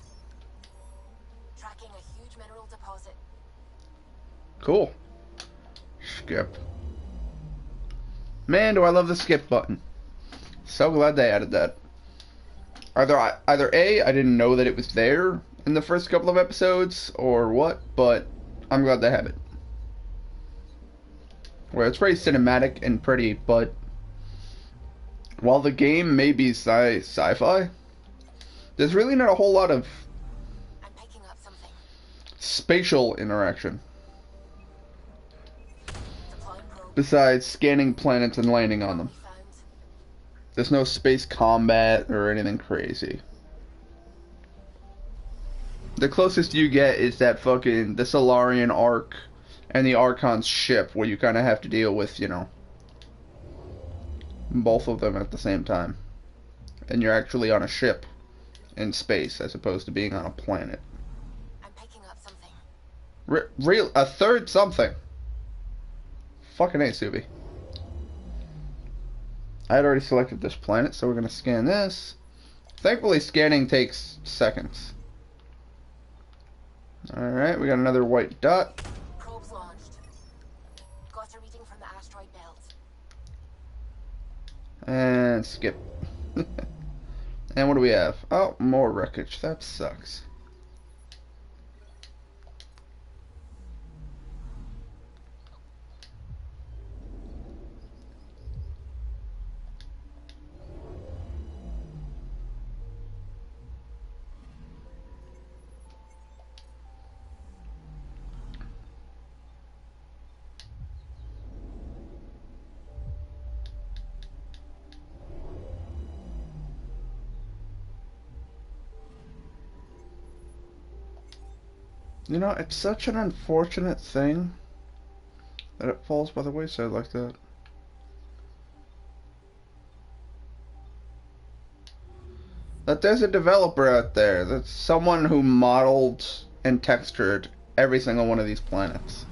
Tracking a huge mineral deposit. Cool. Skip. Man, do I love the skip button. So glad they added that. Either A, I didn't know that it was there in the first couple of episodes, or what, but I'm glad they have it. Well, it's pretty cinematic and pretty, but while the game may be sci-fi, there's really not a whole lot of spatial interaction. Besides scanning planets and landing on them. There's no space combat or anything crazy. The closest you get is that fucking, the Solarian Ark and the Archon's ship, where you kind of have to deal with, you know, both of them at the same time. And you're actually on a ship in space as opposed to being on a planet. I'm picking up something. Real a third something. Fucking A, Subi. I had already selected this planet, so we're gonna scan this. Thankfully, scanning takes seconds. Alright, we got another white dot. Probes launched. Got a reading from the asteroid belt. And skip. And what do we have? Oh, more wreckage. That sucks. You know, it's such an unfortunate thing that it falls by the wayside like that. that there's a developer out there, that's someone who modeled and textured every single one of these planets.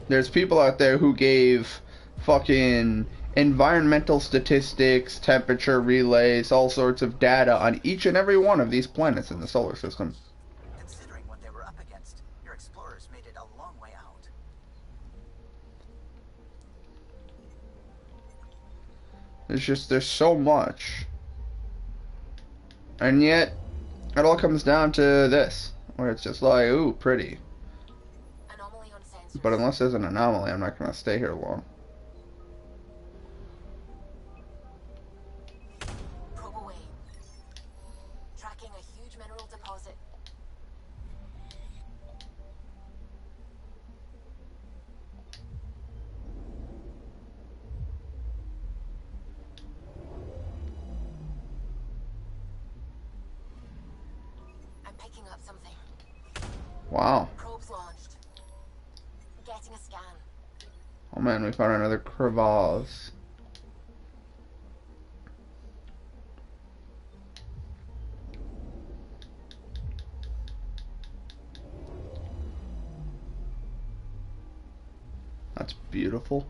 There's people out there who gave fucking environmental statistics, temperature relays, all sorts of data on each and every one of these planets in the solar system. Considering what they were up against, your explorers made it a long way out. There's so much. And yet, it all comes down to this, where it's just like, ooh, pretty. But unless there's an anomaly, I'm not going to stay here long. Probe away. Tracking a huge mineral deposit. I'm picking up something. Wow. Probes launched. Getting a scan. Oh man, we found another crevasse. That's beautiful.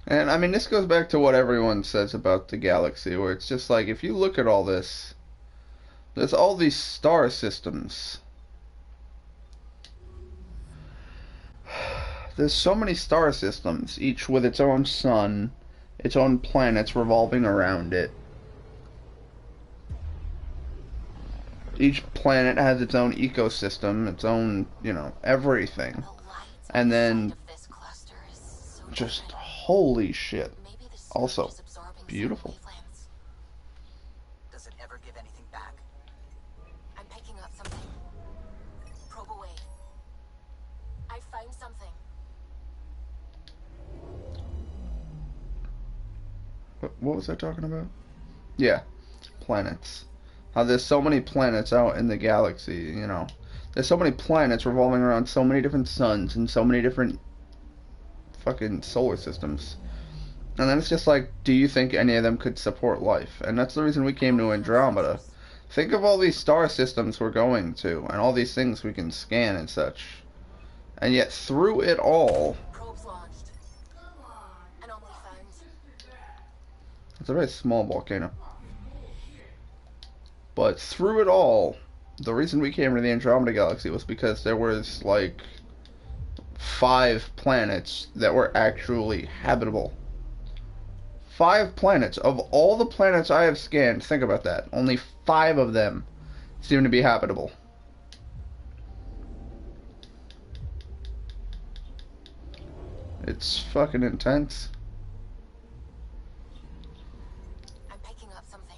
And I mean, this goes back to what everyone says about the galaxy, where it's just like, if you look at all this, there's all these star systems. There's so many star systems, each with its own sun, its own planets revolving around it. Each planet has its own ecosystem, its own, you know, everything. And then, just holy shit. Also, beautiful. Does it ever give anything back? I'm picking up something. Probe away. I found something. What was I talking about? Yeah, planets. How there's so many planets out in the galaxy, you know. There's so many planets revolving around so many different suns and so many different fucking solar systems. And then it's just like, do you think any of them could support life? And that's the reason we came to Andromeda. Think of all these star systems we're going to, and all these things we can scan and such. And yet, through it all... It's a very small volcano. But through it all, the reason we came to the Andromeda Galaxy was because there was, like, 5 planets that were actually habitable. 5 planets. Of all the planets I have scanned, think about that. Only 5 of them seem to be habitable. It's fucking intense. I'm picking up something.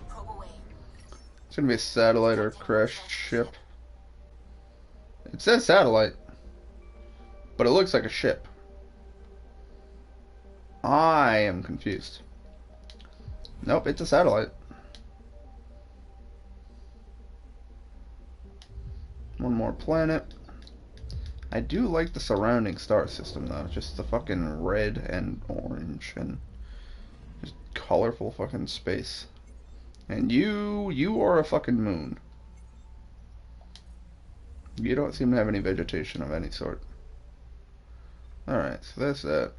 Probe away. It's gonna be a satellite or a crashed ship. It says satellite, but it looks like a ship. I am confused. Nope, it's a satellite. One more planet. I do like the surrounding star system though, just the fucking red and orange and just colorful fucking space. And you are a fucking moon. You don't seem to have any vegetation of any sort. Alright, so that's that.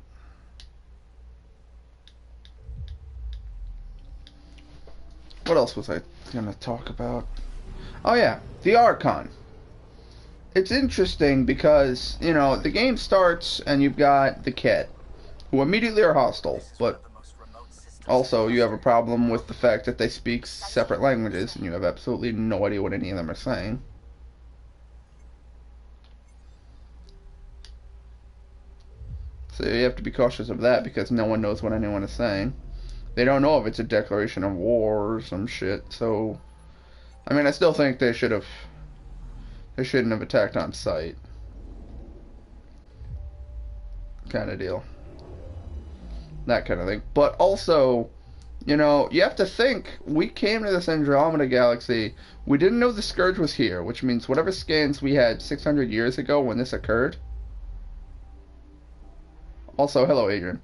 What else was I gonna talk about? Oh yeah, the Archon. It's interesting because, you know, the game starts and you've got the Ket, who immediately are hostile, but also you have a problem with the fact that they speak separate languages and you have absolutely no idea what any of them are saying. So you have to be cautious of that because no one knows what anyone is saying. They don't know if it's a declaration of war or some shit. So, I mean, I still think they shouldn't have attacked on sight. Kind of deal. That kind of thing. But also, you know, you have to think, we came to this Andromeda galaxy, we didn't know the Scourge was here, which means whatever scans we had 600 years ago when this occurred. Also, hello Adrian.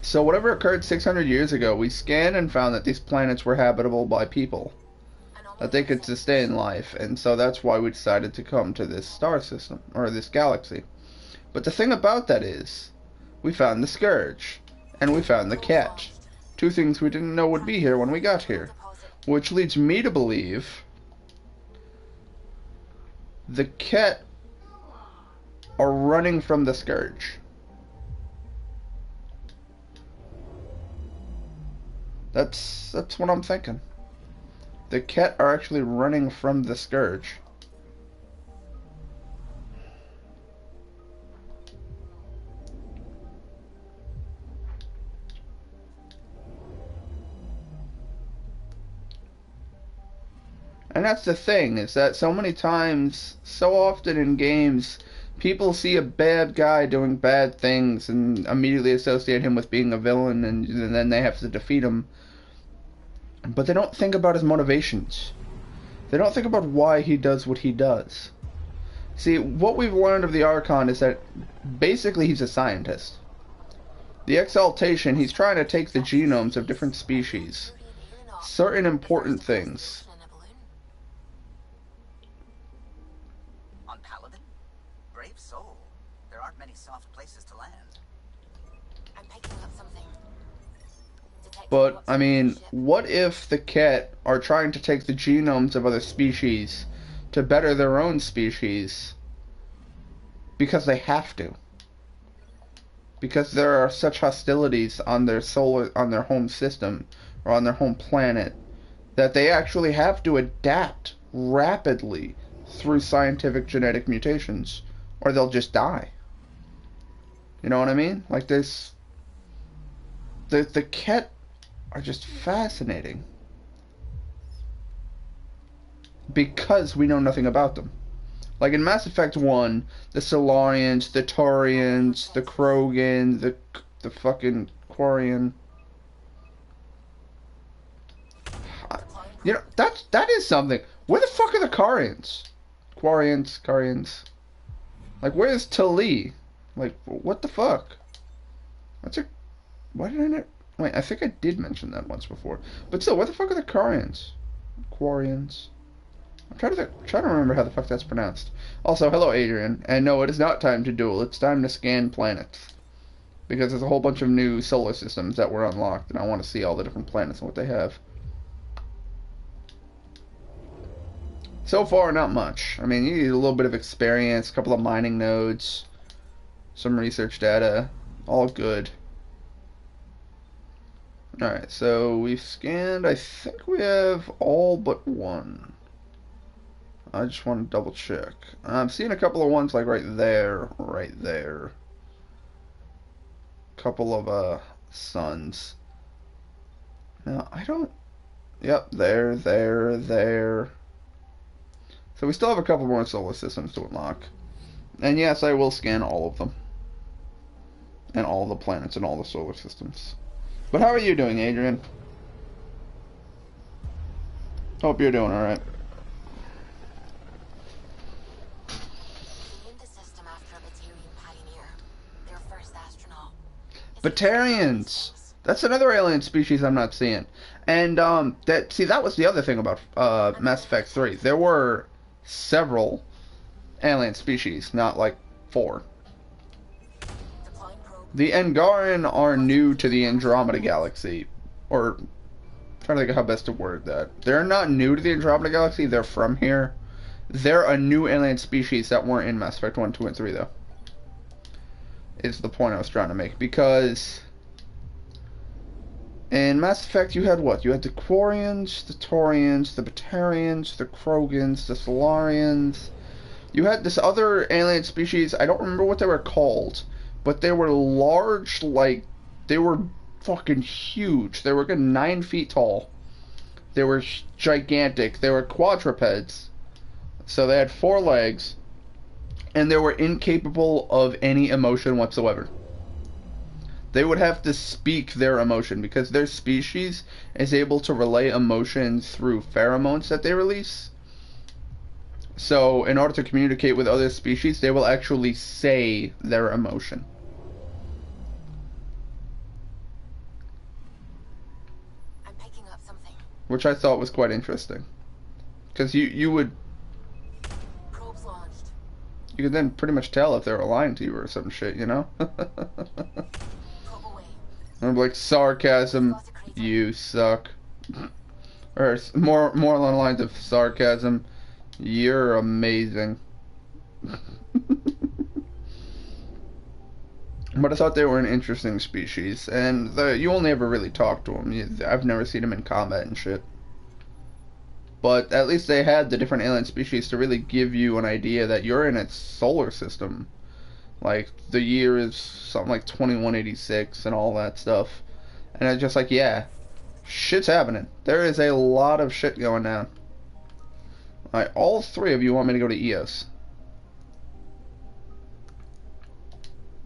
So whatever occurred 600 years ago, we scanned and found that these planets were habitable by people. That they could sustain life, and so that's why we decided to come to this star system, or this galaxy. But the thing about that is, we found the Scourge, and we found the Cat. Two things we didn't know would be here when we got here. Which leads me to believe the Cat are running from the Scourge. That's what I'm thinking. The Cat are actually running from the Scourge. And that's the thing, is that so many times, so often in games, people see a bad guy doing bad things and immediately associate him with being a villain, and then they have to defeat him. But they don't think about his motivations. They don't think about why he does what he does. See, what we've learned of the Archon is that basically he's a scientist. The Exaltation, he's trying to take the genomes of different species. Certain important things. On Paladin? Brave soul. There aren't many soft places to land. I'm picking up something. But, I mean, what if the Ket are trying to take the genomes of other species to better their own species because they have to? Because there are such hostilities on their home system or on their home planet that they actually have to adapt rapidly through scientific genetic mutations or they'll just die. You know what I mean? Like this, the Ket are just fascinating because we know nothing about them. Like in Mass Effect 1, the Solarians, the Taurians, the Krogan, the fucking Quarian. You know, that is something. Where the fuck are the Quarians? Quarians. Like, where's Tali? Like, what the fuck? Why did I not... Wait, I think I did mention that once before. But still, where the fuck are the Quarians? Quarians. I'm trying to remember how the fuck that's pronounced. Also, hello Adrian. And no, it is not time to duel. It's time to scan planets. Because there's a whole bunch of new solar systems that were unlocked, and I want to see all the different planets and what they have. So far, not much. I mean, you need a little bit of experience, a couple of mining nodes, some research data, all good. Alright, so we've scanned, I think we have all but one. I just want to double check. I'm seeing a couple of ones like right there. Couple of suns. Now, I don't... Yep, there. So we still have a couple more solar systems to unlock. And yes, I will scan all of them. And all the planets in all the solar systems. But how are you doing, Adrian? Hope you're doing alright. Batarians! That's another alien species I'm not seeing. And, that was the other thing about, Mass Effect 3. There were several alien species, not like 4. The Angaran are new to the Andromeda galaxy. Or, I'm trying to think of how best to word that. They're not new to the Andromeda galaxy, they're from here. They're a new alien species that weren't in Mass Effect 1, 2, and 3, though. Is the point I was trying to make. Because in Mass Effect you had what? You had the Quarians, the Taurians, the Batarians, the Krogans, the Solarians. You had this other alien species, I don't remember what they were called, but they were large, like, they were fucking huge. They were good 9 feet tall. They were gigantic. They were quadrupeds. So they had 4 legs, and they were incapable of any emotion whatsoever. They would have to speak their emotion because their species is able to relay emotions through pheromones that they release. So in order to communicate with other species, they will actually say their emotion. I'm picking up something. Which I thought was quite interesting. Because you would... Probes launched. You could then pretty much tell if they were lying to you or some shit, you know? I'm like, sarcasm, you suck. Or more along the lines of sarcasm, you're amazing. But I thought they were an interesting species, and you only ever really talk to them. I've never seen them in combat and shit. But at least they had the different alien species to really give you an idea that you're in its solar system. Like, the year is something like 2186 and all that stuff. And it's just like, yeah, shit's happening. There is a lot of shit going down. Alright, all 3 of you want me to go to EOS.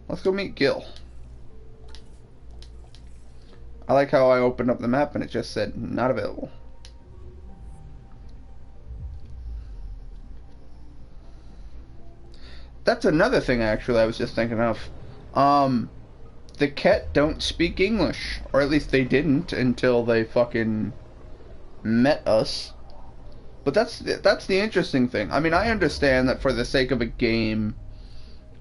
Let's go meet Gil. I like how I opened up the map and it just said, not available. That's another thing, actually, I was just thinking of. The Ket don't speak English. Or at least they didn't until they fucking met us. But that's the interesting thing. I mean, I understand that for the sake of a game,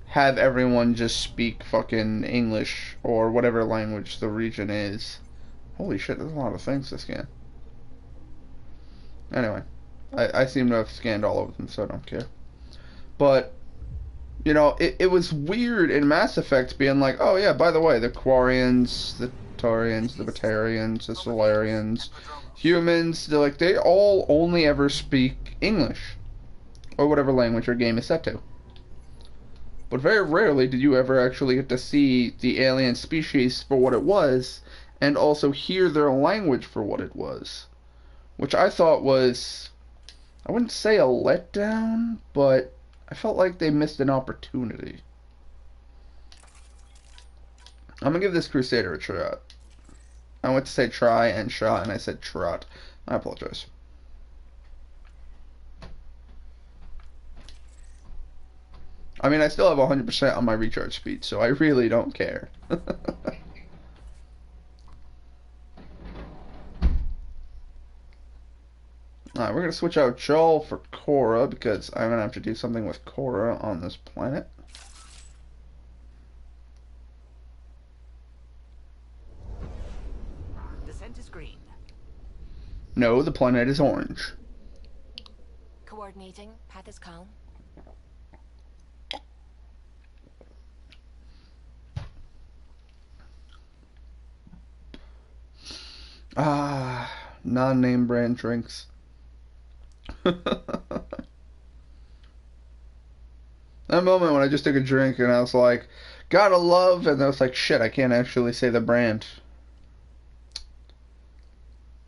have everyone just speak fucking English or whatever language the region is. Holy shit, there's a lot of things to scan. Anyway, I seem to have scanned all of them, so I don't care. But, you know, it was weird in Mass Effect being like, oh yeah, by the way, the Quarians, the Turians, the Batarians, the Solarians, humans, they all only ever speak English. Or whatever language your game is set to. But very rarely did you ever actually get to see the alien species for what it was, and also hear their language for what it was. Which I thought was, I wouldn't say a letdown, but I felt like they missed an opportunity. I'm gonna give this Crusader a shot. I went to say try and shot, and I said trot. I apologize. I mean, I still have 100% on my recharge speed, so I really don't care. Alright, we're going to switch out Joel for Cora, because I'm going to have to do something with Cora on this planet. Descent is green. No, the planet is orange. Coordinating. Path is calm. Ah, non-name brand drinks. That moment when I just took a drink and I was like, gotta love, and I was like, shit, I can't actually say the brand.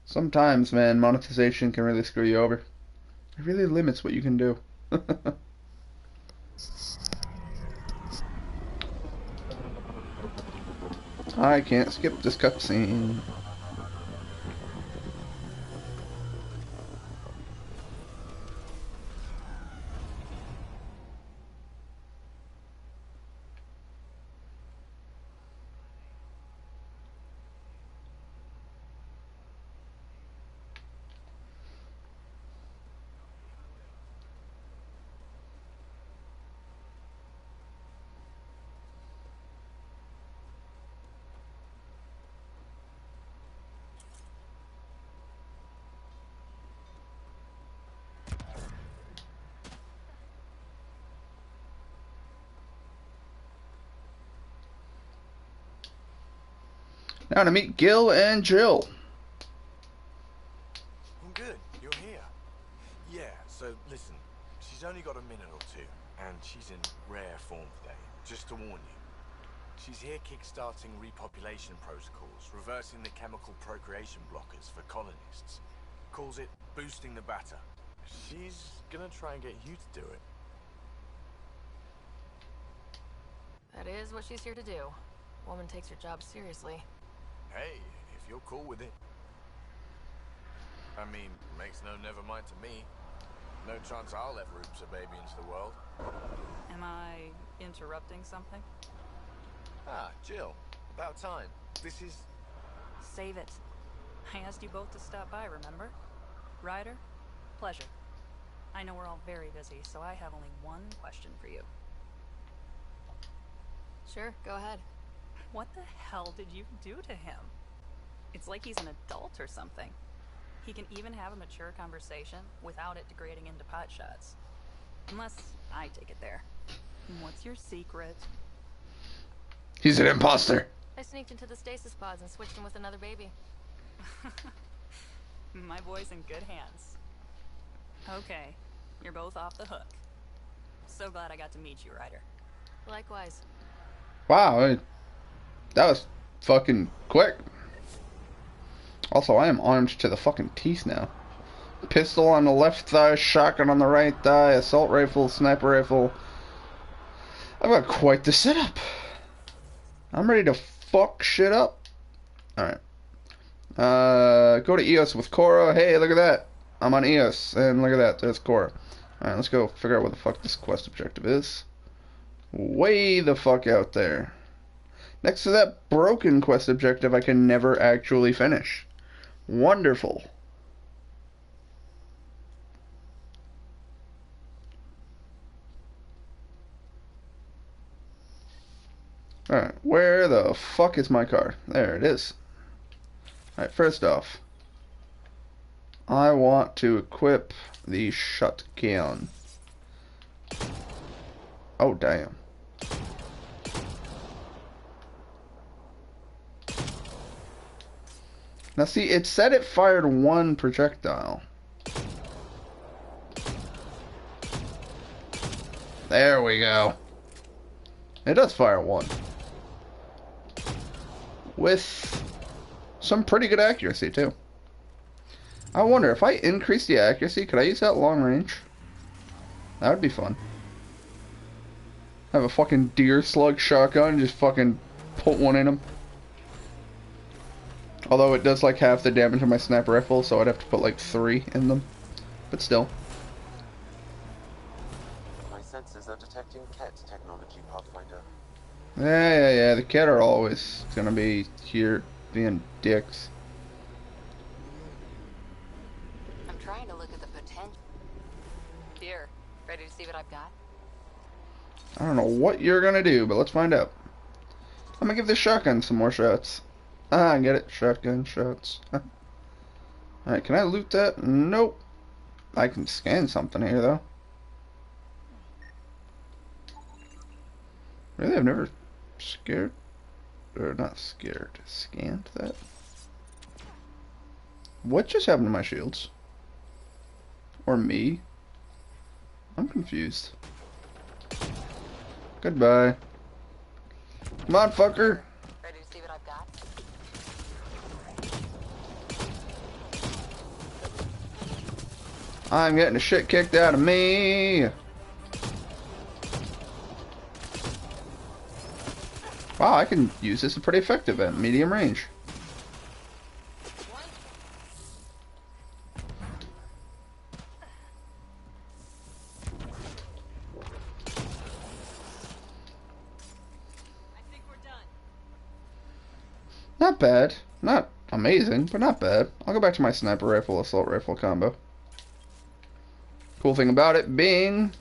Sometimes, man, monetization can really screw you over. It really limits what you can do. I can't skip this cutscene. Now to meet Gil and Jill. I'm good. You're here. Yeah, so listen. She's only got a minute or two, and she's in rare form today. Just to warn you. She's here kickstarting repopulation protocols, reversing the chemical procreation blockers for colonists. Calls it boosting the batter. She's gonna try and get you to do it. That is what she's here to do. Woman takes her job seriously. Hey, if you're cool with it. I mean, makes no never mind to me. No chance I'll ever oops a baby into the world. Am I interrupting something? Ah, Jill. About time. This is... Save it. I asked you both to stop by, remember? Ryder, pleasure. I know we're all very busy, so I have only one question for you. Sure, go ahead. What the hell did you do to him? It's like he's an adult or something. He can even have a mature conversation without it degrading into pot shots. Unless I take it there. What's your secret? He's an imposter. I sneaked into the stasis pods and switched him with another baby. My boy's in good hands. Okay, you're both off the hook. So glad I got to meet you, Ryder. Likewise. Wow, that was fucking quick. Also, I am armed to the fucking teeth now. Pistol on the left thigh, shotgun on the right thigh, assault rifle, sniper rifle. I've got quite the setup. I'm ready to fuck shit up. Alright. Go to EOS with Cora. Hey, look at that. I'm on EOS. And look at that. There's Cora. Alright, let's go figure out what the fuck this quest objective is. Way the fuck out there. Next to that broken quest objective I can never actually finish. Wonderful. Alright, where the fuck is my car? There it is. Alright, first off, I want to equip the shotgun. Oh, damn. Now see, it said it fired one projectile. There we go. It does fire one. With some pretty good accuracy, too. I wonder, if I increase the accuracy, could I use that long range? That would be fun. Have a fucking deer slug shotgun and just fucking put one in him. Although it does like half the damage of my sniper rifle, so I'd have to put like 3 in them. But still. My sensors are detecting CAT technology, Pathfinder. Yeah, the cat are always gonna be here being dicks. I'm trying to look at the potential. Here, ready to see what I've got? I don't know what you're gonna do, but let's find out. I'm gonna give this shotgun some more shots. Ah, I get it. Shotgun shots. Alright, can I loot that? Nope. I can scan something here, though. Really? I've never scared... Or not scared. Scanned that? What just happened to my shields? Or me? I'm confused. Goodbye. Come on, fucker. Ready to see what I've got? I'm getting the shit kicked out of me. Wow, I can use this pretty effective at medium range. Not bad. Not amazing, but not bad. I'll go back to my sniper rifle, assault rifle combo. Cool thing about it being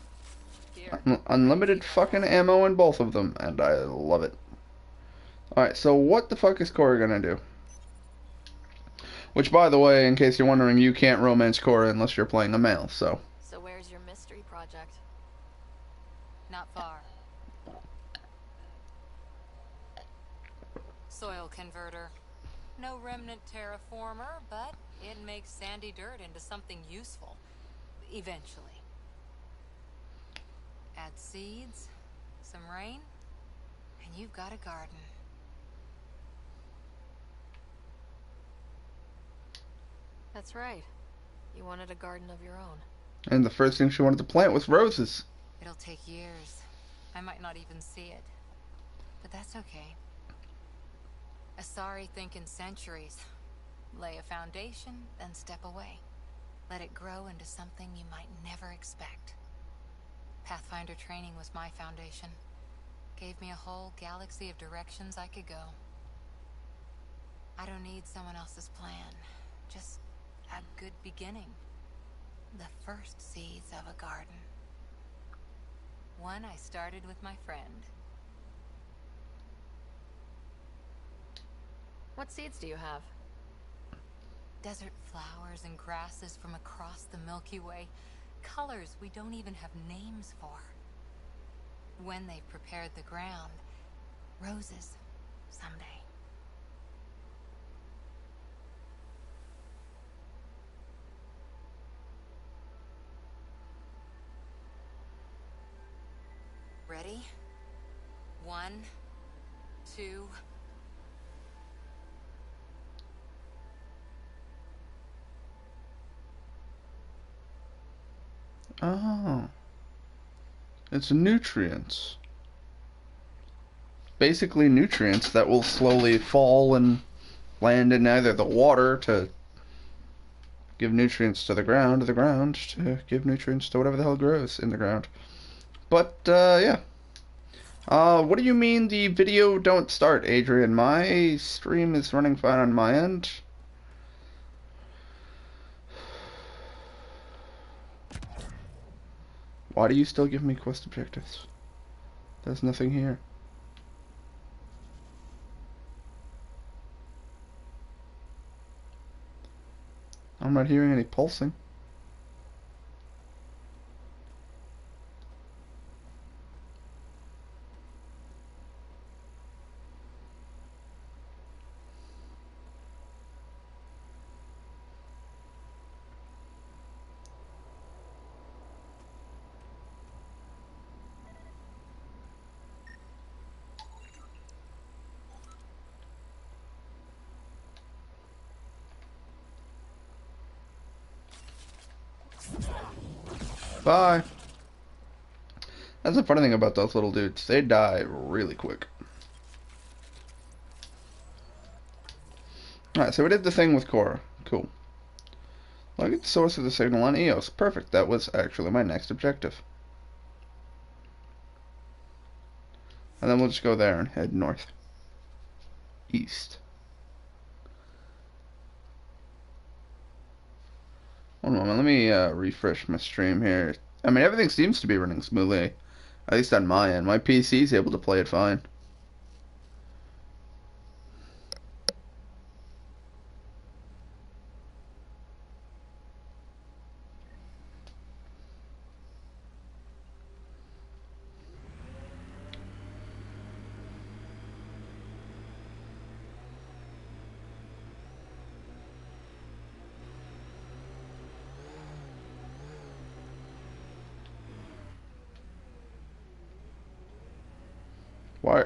unlimited fucking ammo in both of them, and I love it. Alright, so what the fuck is Cora gonna do? Which, by the way, in case you're wondering, you can't romance Cora unless you're playing a male, so... So where's your mystery project? Not far. Soil converter. No remnant terraformer, but it makes sandy dirt into something useful. Eventually. Add seeds, some rain, and you've got a garden. That's right. You wanted a garden of your own. And the first thing she wanted to plant was roses. It'll take years. I might not even see it. But that's okay. Asari think in centuries. Lay a foundation, then step away. Let it grow into something you might never expect. Pathfinder training was my foundation. Gave me a whole galaxy of directions I could go. I don't need someone else's plan. Just a good beginning. The first seeds of a garden. One I started with my friend. What seeds do you have? Desert flowers and grasses from across the Milky Way. Colors we don't even have names for. When they've prepared the ground, roses someday. Ready? 1, 2... Oh. It's nutrients. Basically nutrients that will slowly fall and land in either the water to give nutrients to the ground to give nutrients to whatever the hell grows in the ground. But, yeah. What do you mean the video don't start, Adrian? My stream is running fine on my end. Why do you still give me quest objectives? There's nothing here. I'm not hearing any pulsing. Bye. That's the funny thing about those little dudes. They die really quick. Alright, so we did the thing with Cora. Cool. Look at the source of the signal on Eos. Perfect. That was actually my next objective. And then we'll just go there and head north. East. One moment, let me refresh my stream here. I mean, everything seems to be running smoothly. At least on my end. My PC is able to play it fine.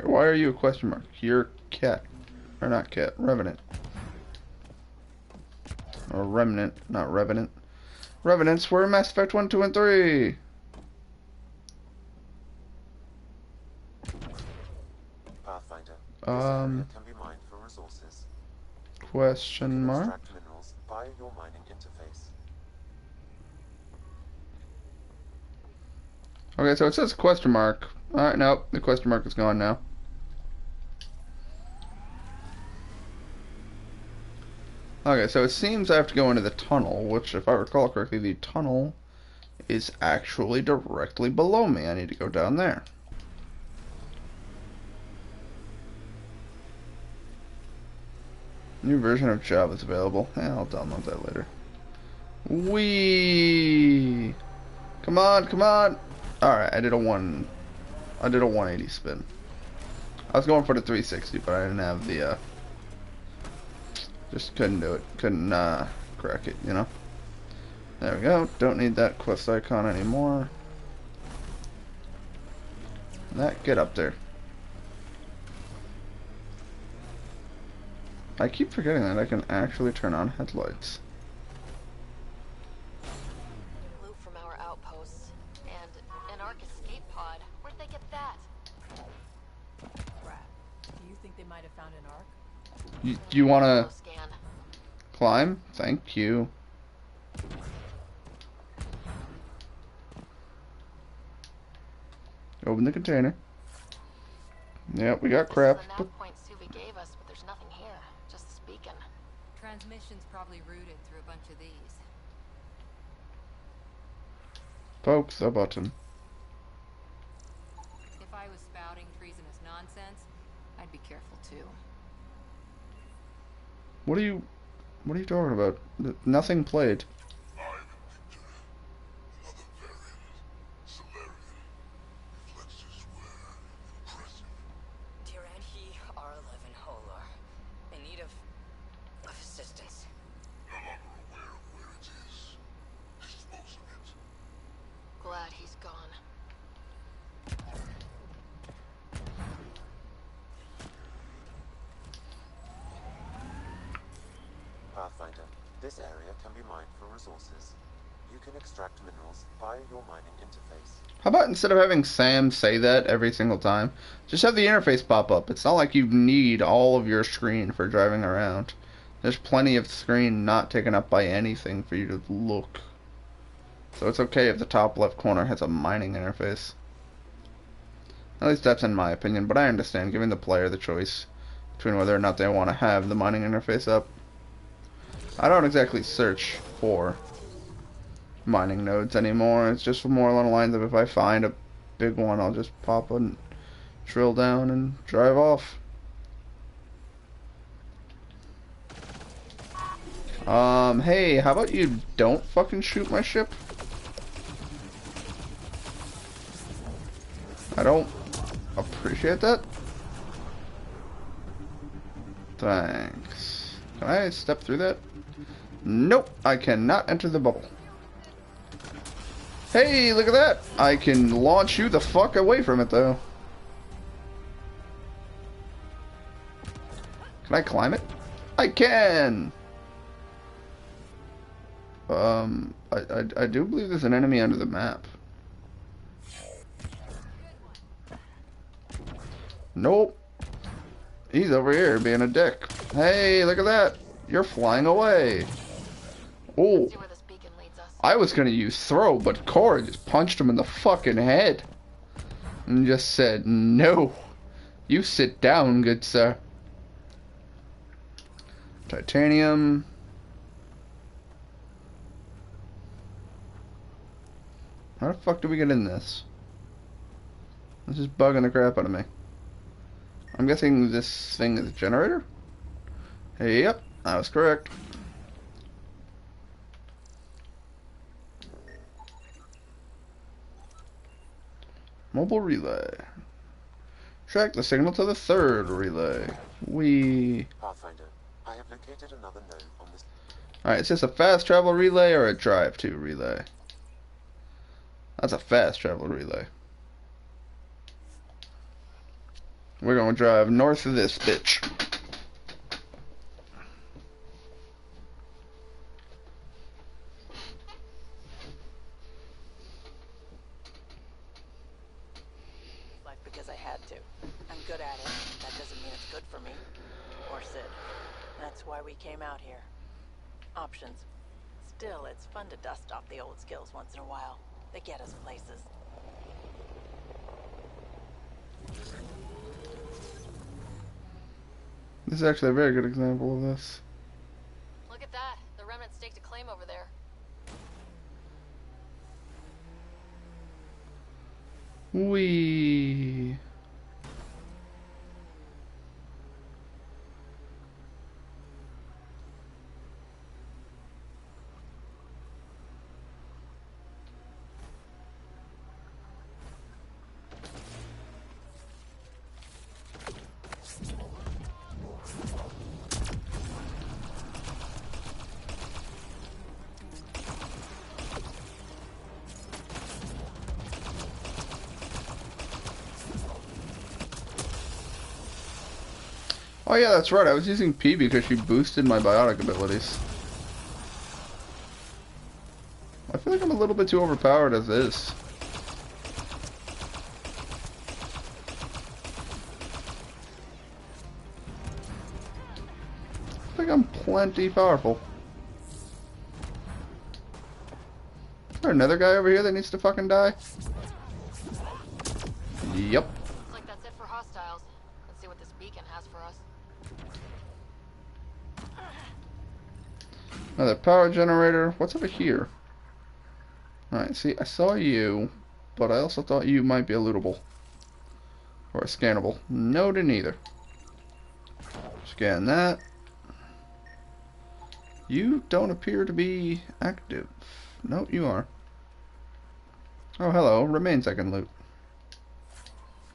Why are you a question mark? You're Cat. Or not Cat, Revenant. Or Remnant, not Revenant. Revenants were Mass Effect 1, 2, and 3! Pathfinder. This area can be mined for resources. Question mark? Extract minerals via your mining interface. Okay, so it says question mark. Alright, nope, the question mark is gone now. Okay, so it seems I have to go into the tunnel, which, if I recall correctly, the tunnel is actually directly below me. I need to go down there. New version of Java is available. I'll download that later. Whee! Come on, come on! Alright, I did a 180 spin. I was going for the 360, but I didn't have the, just couldn't do it. Couldn't, crack it, you know? There we go. Don't need that quest icon anymore. Get up there. I keep forgetting that I can actually turn on headlights. Loot from our outposts. And an Ark escape pod. Where'd they get that? Brad, do you think they might have found an Ark? You wanna Close scan. climb? Thank you. Open the container. Yep, we got crap. This is the nav point Suvi gave us, but there's nothing here. Just this beacon. Transmission's probably routed through a bunch of these. Poke the button. If I was spouting treasonous nonsense, I'd be careful too. What are you talking about? Nothing played. Tyranny R11 Holar. In need of assistance. No longer aware of where it is. Dispose of it. Glad he's gone. Pathfinder, this area can be mined for resources. You can extract minerals via your mining interface. How about instead of having Sam say that every single time, just have the interface pop up? It's not like you need all of your screen for driving around. There's plenty of screen not taken up by anything for you to look. So it's okay if the top left corner has a mining interface. At least that's in my opinion, but I understand giving the player the choice between whether or not they want to have the mining interface up. I don't exactly search for mining nodes anymore. It's just more along the lines of if I find a big one, I'll just pop and drill down and drive off. Hey, how about you don't fucking shoot my ship? I don't appreciate that. Thanks. Can I step through that? Nope, I cannot enter the bubble. Hey, look at that! I can launch you the fuck away from it, though. Can I climb it? I can! I do believe there's an enemy under the map. Nope. He's over here being a dick. Hey, look at that! You're flying away. Oh. I was gonna use throw, but Cora just punched him in the fucking head. And just said, no. You sit down, good sir. Titanium. How the fuck do we get in this? This is bugging the crap out of me. I'm guessing this thing is a generator? Yep, I was correct. Mobile relay. Track the signal to the third relay. Pathfinder, I have located another node on this. Alright, is this a fast travel relay or a drive to relay? That's a fast travel relay. We're gonna drive north of this bitch. Like because I had to. I'm good at it. That doesn't mean it's good for me. Or Sid. That's why we came out here. Options. Still, it's fun to dust off the old skills once in a while. They get us places. This is actually a very good example of this. Look at that. The remnant staked a claim over there. Wee. Oh yeah, that's right. I was using P because she boosted my biotic abilities. I feel like I'm a little bit too overpowered as is. I think I'm plenty powerful. Is there another guy over here that needs to fucking die? Yep. Looks like that's it for hostiles. Let's see what this beacon has for us. Another power generator. What's over here? Alright, see, I saw you, but I also thought you might be a lootable. Or a scannable. No to neither. Scan that. You don't appear to be active. Nope, you are. Oh, hello. Remains I can loot.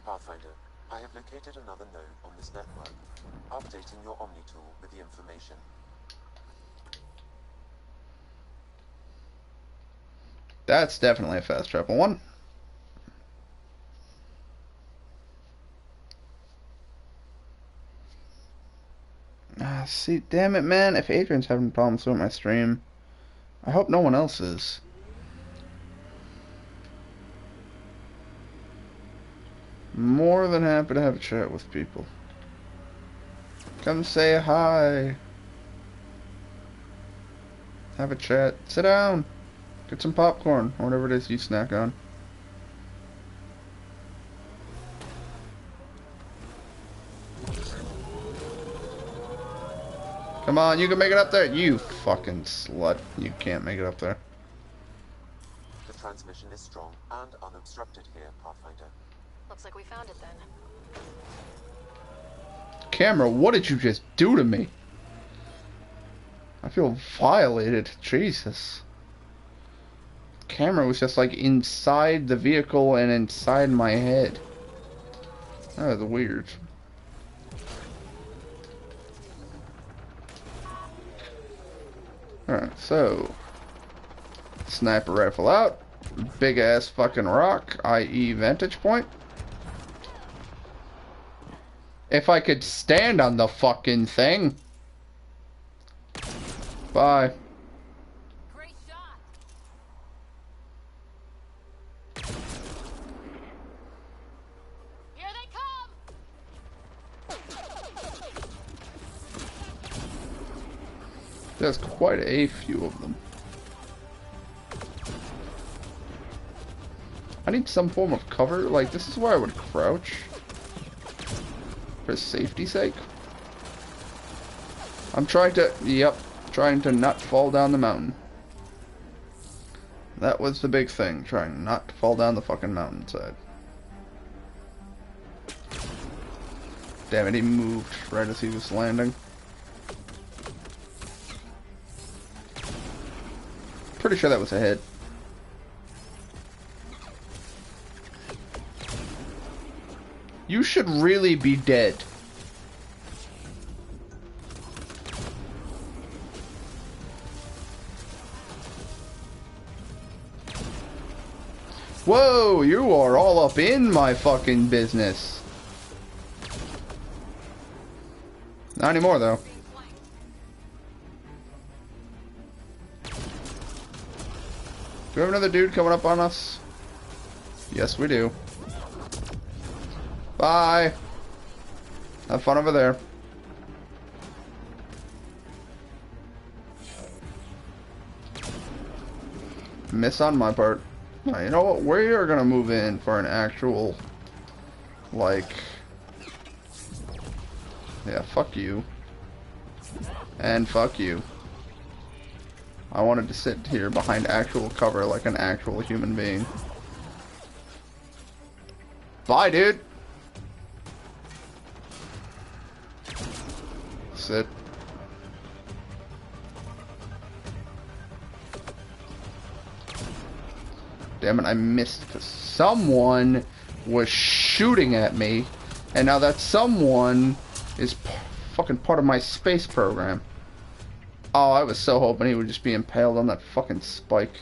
Pathfinder, I have located another node on this network. Updating your Omni tool with the information. That's definitely a fast travel one. See, damn it, man. If Adrian's having problems with my stream, I hope no one else is. More than happy to have a chat with people. Come say hi. Have a chat. Sit down. Get some popcorn, or whatever it is you snack on. Come on, you can make it up there. You fucking slut. You can't make it up there. The transmission is strong and unobstructed here, Pathfinder. Looks like we found it then. Camera, what did you just do to me? I feel violated. Jesus. Camera was just like inside the vehicle and inside my head. That was weird. Alright, so sniper rifle out. Big ass fucking rock, i.e. vantage point. If I could stand on the fucking thing. Bye. Great shot. Here they come. There's quite a few of them. I need some form of cover. Like, this is where I would crouch. For safety's sake. I'm trying to, trying to not fall down the mountain. That was the big thing, trying not to fall down the fucking mountainside. Damn it, he moved right as he was landing. Pretty sure that was a hit. You should really be dead. Whoa, you are all up in my fucking business. Not anymore, though. Do we have another dude coming up on us? Yes, we do. Bye. Have fun over there. Miss on my part. Now, you know what? We are gonna move in for an actual, like, yeah, fuck you. And fuck you. I wanted to sit here behind actual cover like an actual human being. Bye, dude. Sit. Damn it, I missed because someone was shooting at me, and now that someone is fucking part of my space program. Oh, I was so hoping he would just be impaled on that fucking spike.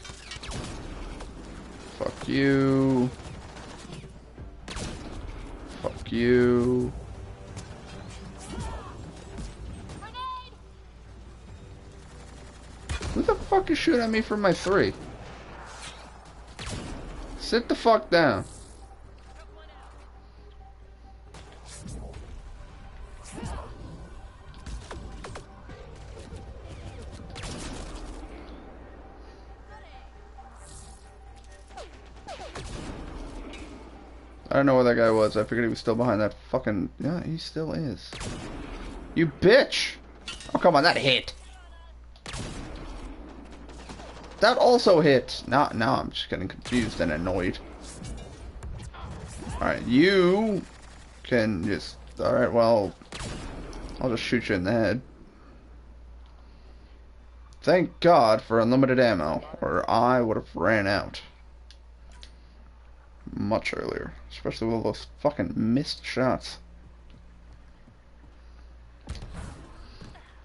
Fuck you. Fuck you. Who the fuck is shooting at me from my 3? Sit the fuck down. I don't know where that guy was. I figured he was still behind that fucking... Yeah, he still is. You bitch! Oh, come on, that hit. That also hit. Now I'm just getting confused and annoyed. Alright, you can just... Alright, well... I'll just shoot you in the head. Thank God for unlimited ammo, or I would have ran out. Much earlier. Especially with all those fucking missed shots.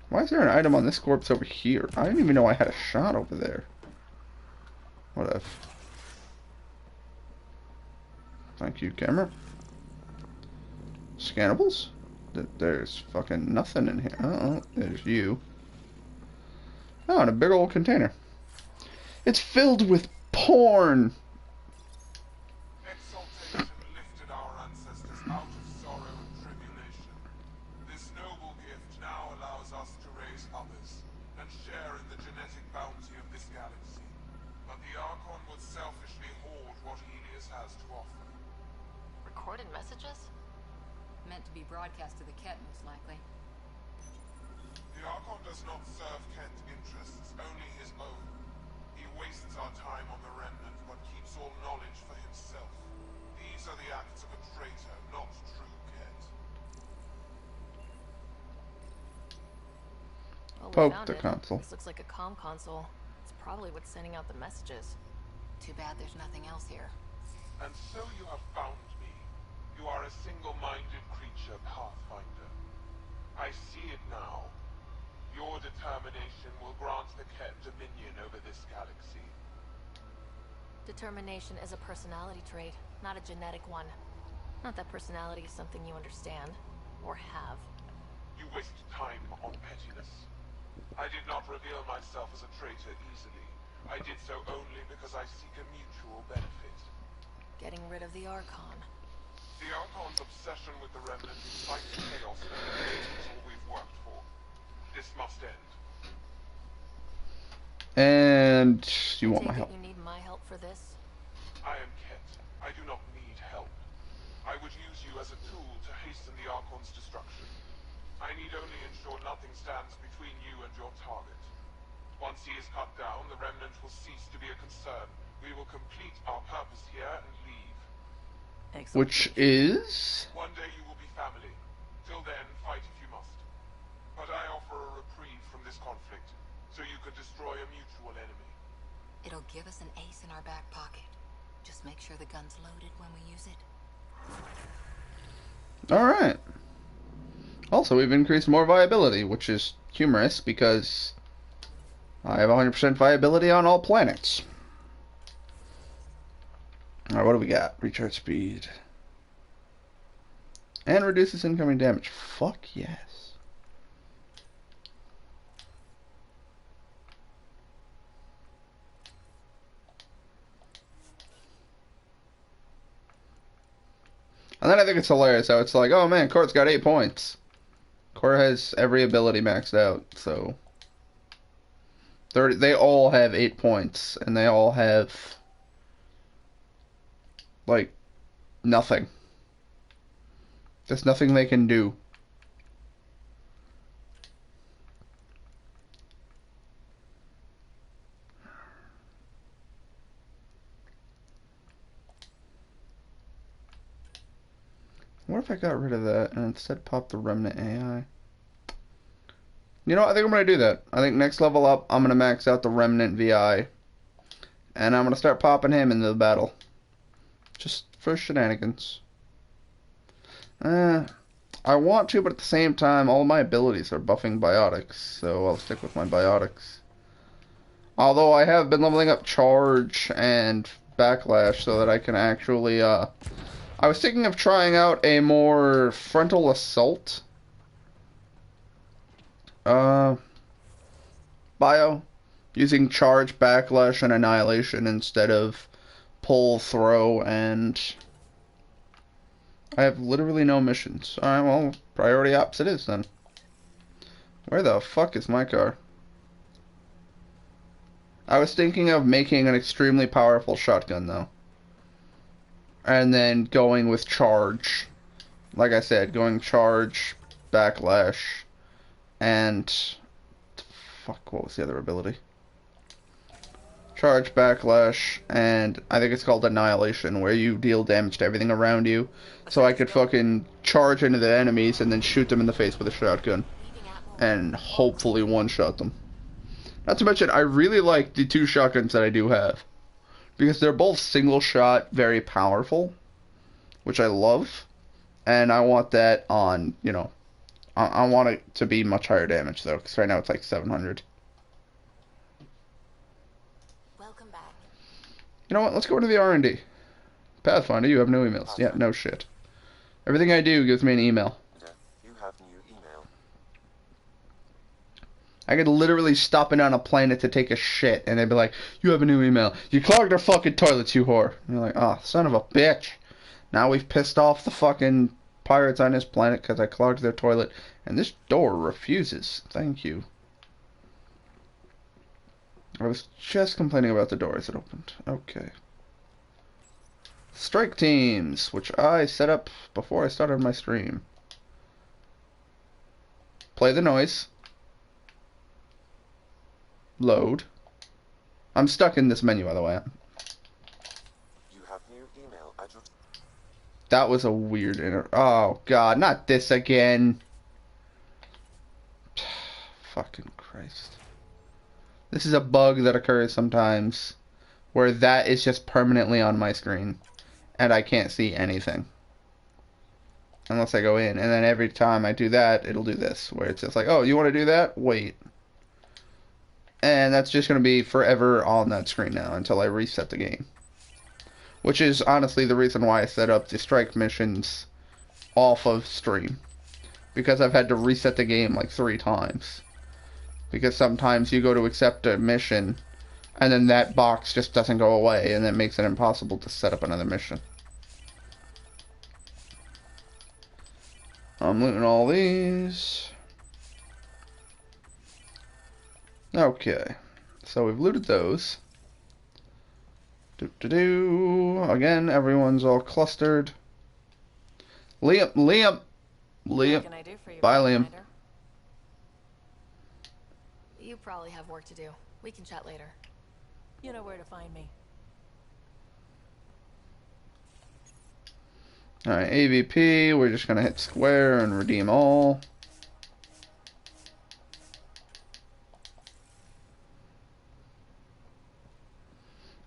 Why is there an item on this corpse over here? I didn't even know I had a shot over there. Whatever. Thank you, camera. Scannables? There's fucking nothing in here. Oh, there's you. Oh, and a big old container. It's filled with porn! Exaltation lifted our ancestors out of sorrow and tribulation. This noble gift now allows us to raise others and share in the genetic bounty of this galaxy. But the Archon would selfishly hoard what Helios has to offer. Recorded messages? Meant to be broadcast to the Ket, most likely. The Archon does not serve Kent's interests, only his own. He wastes our time on the Remnant, but keeps all knowledge for himself. These are the acts of a traitor, not true Kent. Well, we Poke found the it. console. This looks like a comm console. It's probably what's sending out the messages. Too bad there's nothing else here. And so you have found me. You are a single-minded creature, Pathfinder. I see it now. Your determination will grant the Ket dominion over this galaxy. Determination is a personality trait, not a genetic one. Not that personality is something you understand, or have. You waste time on pettiness. I did not reveal myself as a traitor easily. I did so only because I seek a mutual benefit. Getting rid of the Archon. The Archon's obsession with the Remnant incites chaos and endanger all we've worked for. This must end. And you want my help? You need my help for this? I am Ket. I do not need help. I would use you as a tool to hasten the Archon's destruction. I need only ensure nothing stands between you and your target. Once he is cut down, the Remnant will cease to be a concern. We will complete our purpose here and leave. Excellent. Which is? One day you will be family. Till then, fight if you must. But I offer a reprieve from this conflict, so you could destroy a mutual enemy. It'll give us an ace in our back pocket. Just make sure the gun's loaded when we use it. Alright. Also, we've increased more viability, which is humorous because I have 100% viability on all planets. Alright, what do we got? Recharge speed. And reduces incoming damage. Fuck yes. And then I think it's hilarious how it's like, oh man, Court's got 8 points. Court has every ability maxed out, so... They all have 8 points, and they all have... like, nothing. There's nothing they can do. What if I got rid of that and instead popped the Remnant AI? You know what? I think I'm going to do that. I think next level up, I'm going to max out the Remnant VI. And I'm going to start popping him into the battle. Just for shenanigans. I want to, but at the same time, all my abilities are buffing biotics. So I'll stick with my biotics. Although I have been leveling up Charge and Backlash so that I can actually... I was thinking of trying out a more frontal assault bio, using charge, backlash, and annihilation instead of pull, throw, and I have literally no missions. Alright, well, priority ops it is then. Where the fuck is my car? I was thinking of making an extremely powerful shotgun, though. And then going with charge. Like I said, going charge, backlash, and... Fuck, what was the other ability? Charge, backlash, and I think it's called annihilation, where you deal damage to everything around you. So I could fucking charge into the enemies and then shoot them in the face with a shotgun. And hopefully one-shot them. Not to mention, I really like the two shotguns that I do have. Because they're both single-shot, very powerful. Which I love. And I want that on, you know... I want it to be much higher damage, though. Because right now it's like 700. Welcome back. You know what? Let's go into the R&D. Pathfinder, you have no emails. Yeah, no shit. Everything I do gives me an email. You have new email. I could literally stop in on a planet to take a shit, and they'd be like, you have a new email. You clogged our fucking toilets, you whore. And you're like, oh, son of a bitch. Now we've pissed off the fucking pirates on this planet because I clogged their toilet, and this door refuses. Thank you. I was just complaining about the door as it opened. Okay. Strike teams, which I set up before I started my stream. Play the noise. Load. I'm stuck in this menu, by the way. You have new email address. That was a weird oh, God, not this again. Fucking Christ. This is a bug that occurs sometimes where that is just permanently on my screen and I can't see anything unless I go in, and then every time I do that it'll do this where it's just like, oh, you want to do that? Wait. And that's just going to be forever on that screen now until I reset the game, which is honestly the reason why I set up the strike missions off of stream, because I've had to reset the game like 3 times. Because sometimes you go to accept a mission, and then that box just doesn't go away, and that makes it impossible to set up another mission. I'm looting all these. Okay. So we've looted those. Again, everyone's all clustered. Liam! What can I do for you, Bye, Liam. Ryder? You probably have work to do. We can chat later. You know where to find me. Alright, AVP, we're just gonna hit square and redeem all.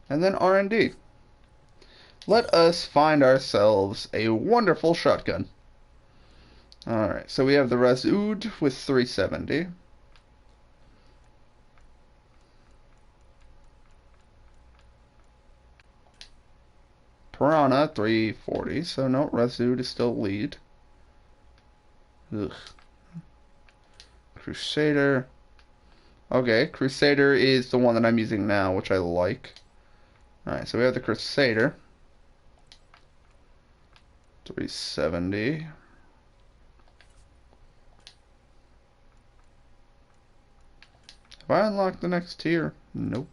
And then R&D. Let us find ourselves a wonderful shotgun. Alright, so we have the Razud with 370. Piranha, 340, so no, Razud is still lead. Ugh. Crusader. Okay, Crusader is the one that I'm using now, which I like. Alright, so we have the Crusader. 370. Have I unlocked the next tier? Nope.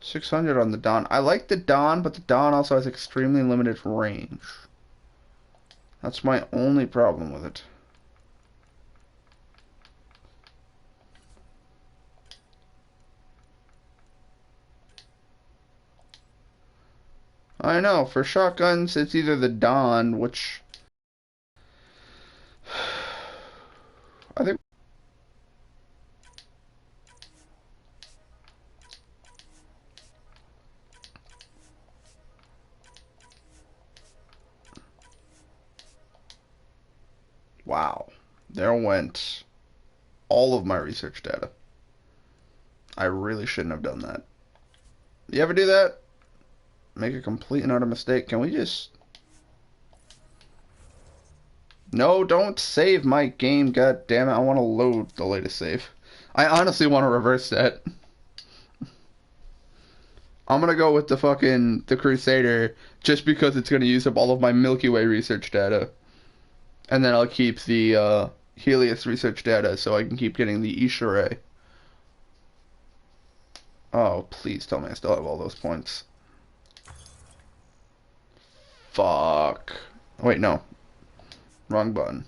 600 on the Dawn. I like the Dawn, but the Dawn also has extremely limited range. That's my only problem with it. I know, for shotguns, it's either the Dawn, which... I think... Wow. There went all of my research data. I really shouldn't have done that. You ever do that? Make a complete and utter mistake. Can we just... No, don't save my game, god damn it. I want to load the latest save. I honestly want to reverse that. I'm gonna go with the Crusader just because it's gonna use up all of my Milky Way research data. And then I'll keep the Helios research data so I can keep getting the Isha. Oh, please tell me I still have all those points. Fuck. Wait, no. Wrong button.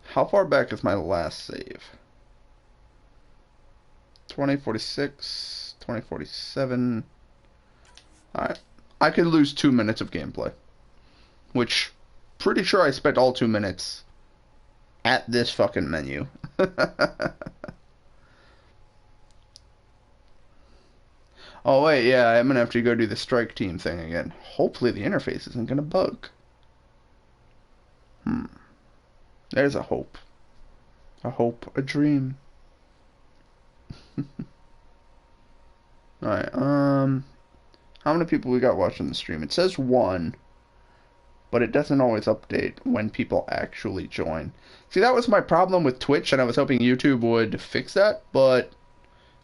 How far back is my last save? 2046, 2047. Alright. I could lose 2 minutes of gameplay. Which, pretty sure I spent all 2 minutes at this fucking menu. Oh wait, yeah, I'm gonna have to go do the strike team thing again. Hopefully the interface isn't gonna bug. There's a hope. A hope, a dream. Alright, how many people we got watching the stream? It says 1, but it doesn't always update when people actually join. See, that was my problem with Twitch, and I was hoping YouTube would fix that, but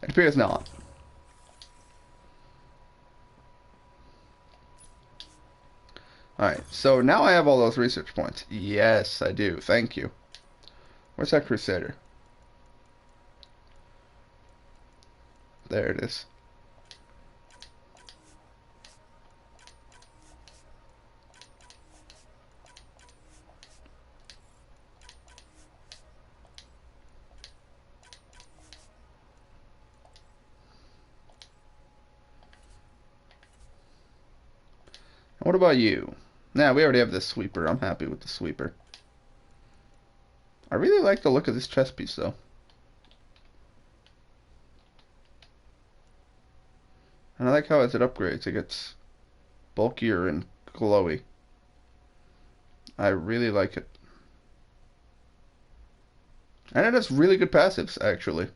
it appears not. Alright, so now I have all those research points. Yes, I do. Thank you. Where's that Crusader? There it is. What about you? Nah, we already have this sweeper. I'm happy with the sweeper. I really like the look of this chest piece, though. And I like how as it upgrades, it gets bulkier and glowy. I really like it. And it has really good passives, actually.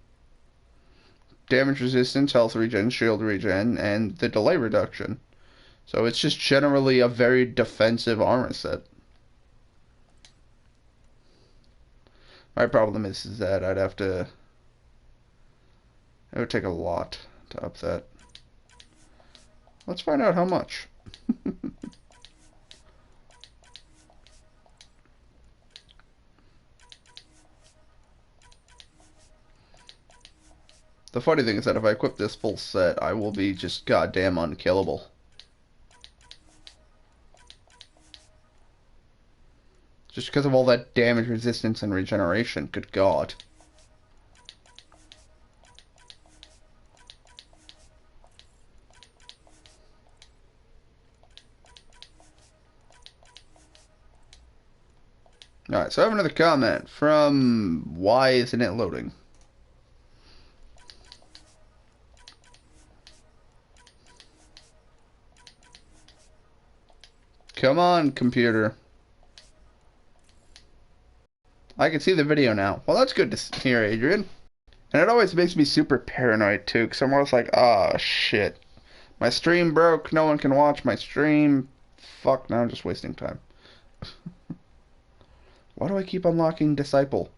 Damage resistance, health regen, shield regen, and the delay reduction. So it's just generally a very defensive armor set. My problem is that I'd have to... It would take a lot to up that. Let's find out how much. The funny thing is that if I equip this full set, I will be just goddamn unkillable. Just because of all that damage resistance and regeneration, good god. Alright, so I have another comment from Why Isn't It Loading? Come on, computer. I can see the video now. Well, that's good to hear, Adrian. And it always makes me super paranoid, too, because I'm always like, ah, shit. My stream broke, no one can watch my stream. Fuck, now I'm just wasting time. Why do I keep unlocking Disciple?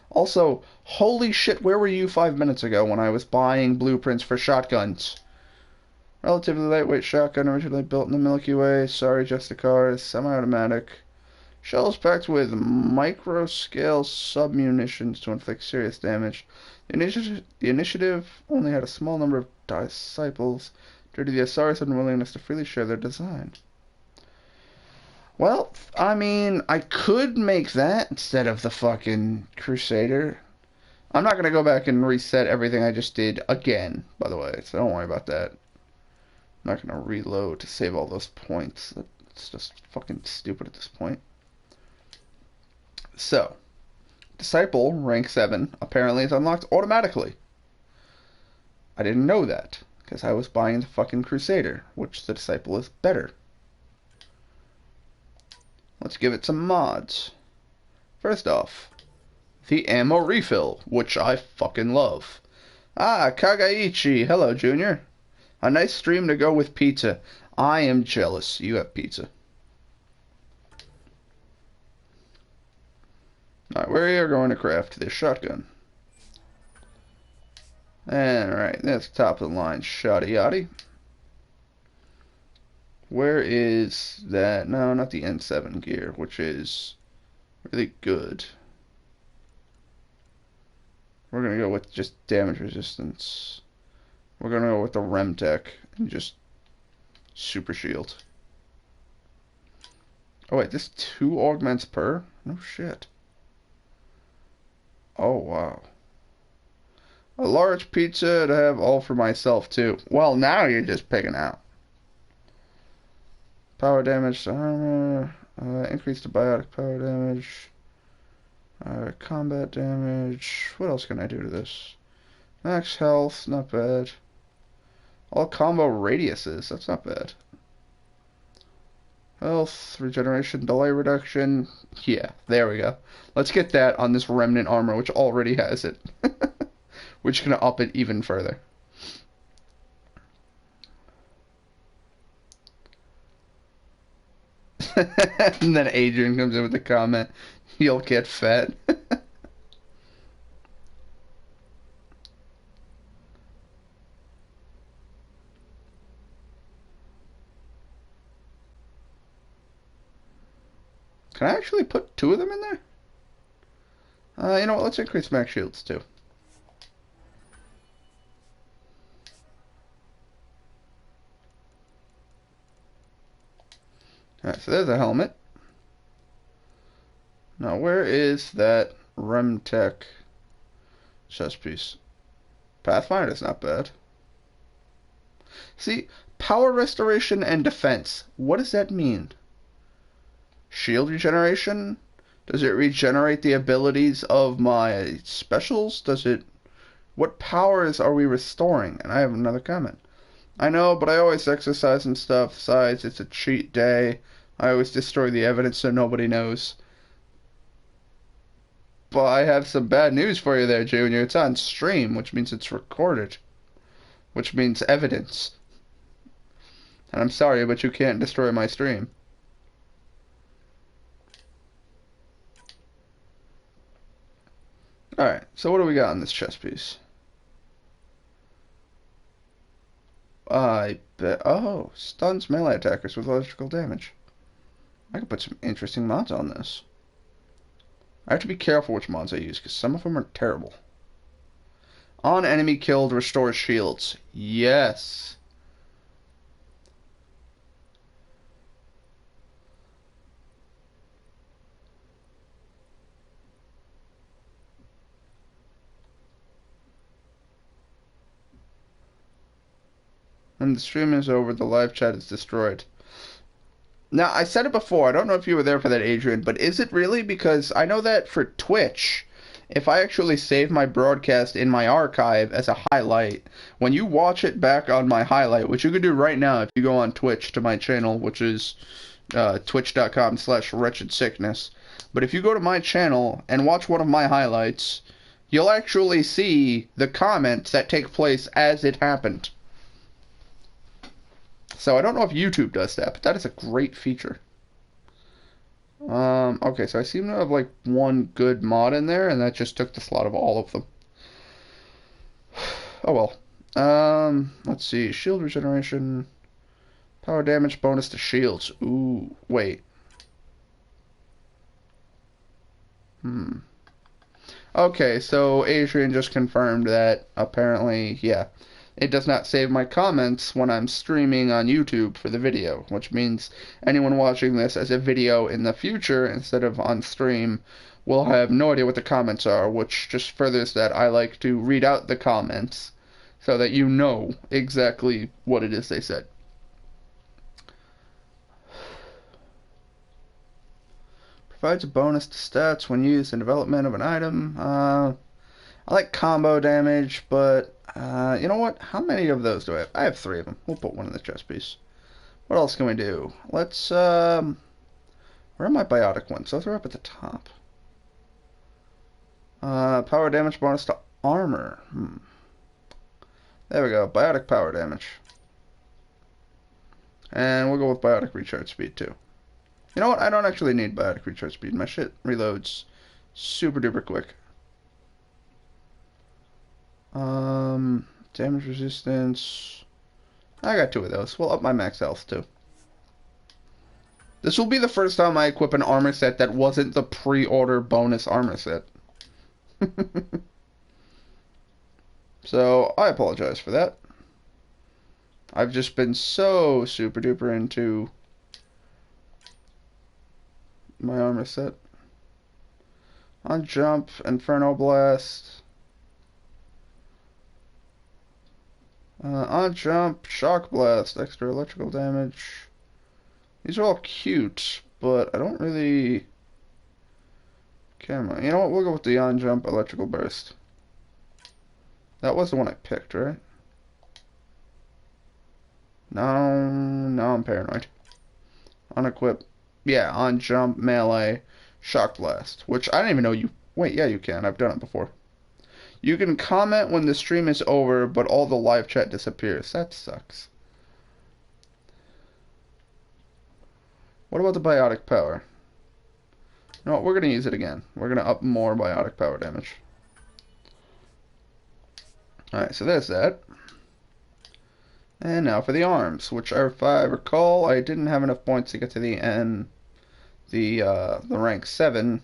Also, holy shit, where were you 5 minutes ago when I was buying blueprints for shotguns? Relatively lightweight shotgun originally built in the Milky Way. Sorry, just the cars. Semi-automatic. Shells packed with micro-scale sub-munitions to inflict serious damage. The initiative only had a small number of disciples due to the Asari's unwillingness to freely share their design. Well, I mean, I could make that instead of the fucking Crusader. I'm not going to go back and reset everything I just did again, by the way, so don't worry about that. I'm not going to reload to save all those points. It's just fucking stupid at this point. So, Disciple, rank 7, apparently is unlocked automatically. I didn't know that, because I was buying the fucking Crusader, which the Disciple is better. Let's give it some mods. First off, the ammo refill, which I fucking love. Ah, Kagaichi, hello, Junior. A nice stream to go with pizza. I am jealous. You have pizza. Alright, we are going to craft this shotgun. And right, that's top of the line, shoddy yaddy. Where is that? No, not the N7 gear, which is really good. We're gonna go with just damage resistance. We're gonna go with the Remtech and just super shield. Oh wait, this 2 augments per? No shit. Oh wow. A large pizza to have all for myself too. Well, now you're just picking out. Power damage to armor. Increase the biotic power damage. Combat damage. What else can I do to this? Max health, not bad. All combo radiuses, that's not bad. Health, regeneration, delay reduction. Yeah, there we go. Let's get that on this remnant armor, which already has it. We're just going to up it even further. And then Adrian comes in with the comment, "You'll get fat." Can I actually put 2 of them in there? You know what, let's increase max shields too. Alright, so there's a helmet. Now, where is that Remtech chest piece? Pathfinder's not bad. See, power restoration and defense. What does that mean? Shield regeneration? Does it regenerate the abilities of my specials? Does it... What powers are we restoring? And I have another comment. I know, but I always exercise and stuff. Besides, it's a cheat day. I always destroy the evidence so nobody knows. But I have some bad news for you there, Junior. It's on stream, which means it's recorded. Which means evidence. And I'm sorry, but you can't destroy my stream. Alright, so what do we got on this chest piece? I bet... Oh, stuns melee attackers with electrical damage. I could put some interesting mods on this. I have to be careful which mods I use, because some of them are terrible. On enemy killed, restores shields. Yes. When the stream is over, the live chat is destroyed. Now, I said it before, I don't know if you were there for that, Adrian, but is it really? Because I know that for Twitch, if I actually save my broadcast in my archive as a highlight, when you watch it back on my highlight, which you can do right now if you go on Twitch to my channel, which is twitch.com/WretchedSickness, but if you go to my channel and watch one of my highlights, you'll actually see the comments that take place as it happened. So I don't know if YouTube does that, but that is a great feature. Okay, so I seem to have like one good mod in there, and that just took the slot of all of them. Oh well. Let's see. Shield regeneration. Power damage bonus to shields. Ooh, wait. Okay, so Adrian just confirmed that apparently, yeah, it does not save my comments when I'm streaming on YouTube for the video, which means anyone watching this as a video in the future instead of on stream will have no idea what the comments are, which just furthers that I like to read out the comments so that you know exactly what it is they said. Provides a bonus to stats when used in development of an item. I like combo damage, but you know what? How many of those do I have? I have 3 of them. We'll put one in the chest piece. What else can we do? Let's, where are my biotic ones? Those are up at the top. Power damage bonus to armor. There we go. Biotic power damage. And we'll go with biotic recharge speed, too. You know what? I don't actually need biotic recharge speed. My shit reloads super duper quick. Damage resistance. I got 2 of those. We'll up my max health too. This will be the first time I equip an armor set that wasn't the pre-order bonus armor set. So, I apologize for that. I've just been so super duper into my armor set. On jump, Inferno Blast. On jump, Shock Blast, extra electrical damage. These are all cute, but I don't really care much. You know what? We'll go with the on jump electrical burst. That was the one I picked, right? No, I'm paranoid. On equip, yeah, on jump, melee, shock blast, which I didn't even know you. Wait, yeah, you can. I've done it before. You can comment when the stream is over, but all the live chat disappears. That sucks. What about the biotic power? No, we're going to use it again. We're going to up more biotic power damage. Alright, so there's that. And now for the arms, which if I recall, I didn't have enough points to get to the end, the rank 7.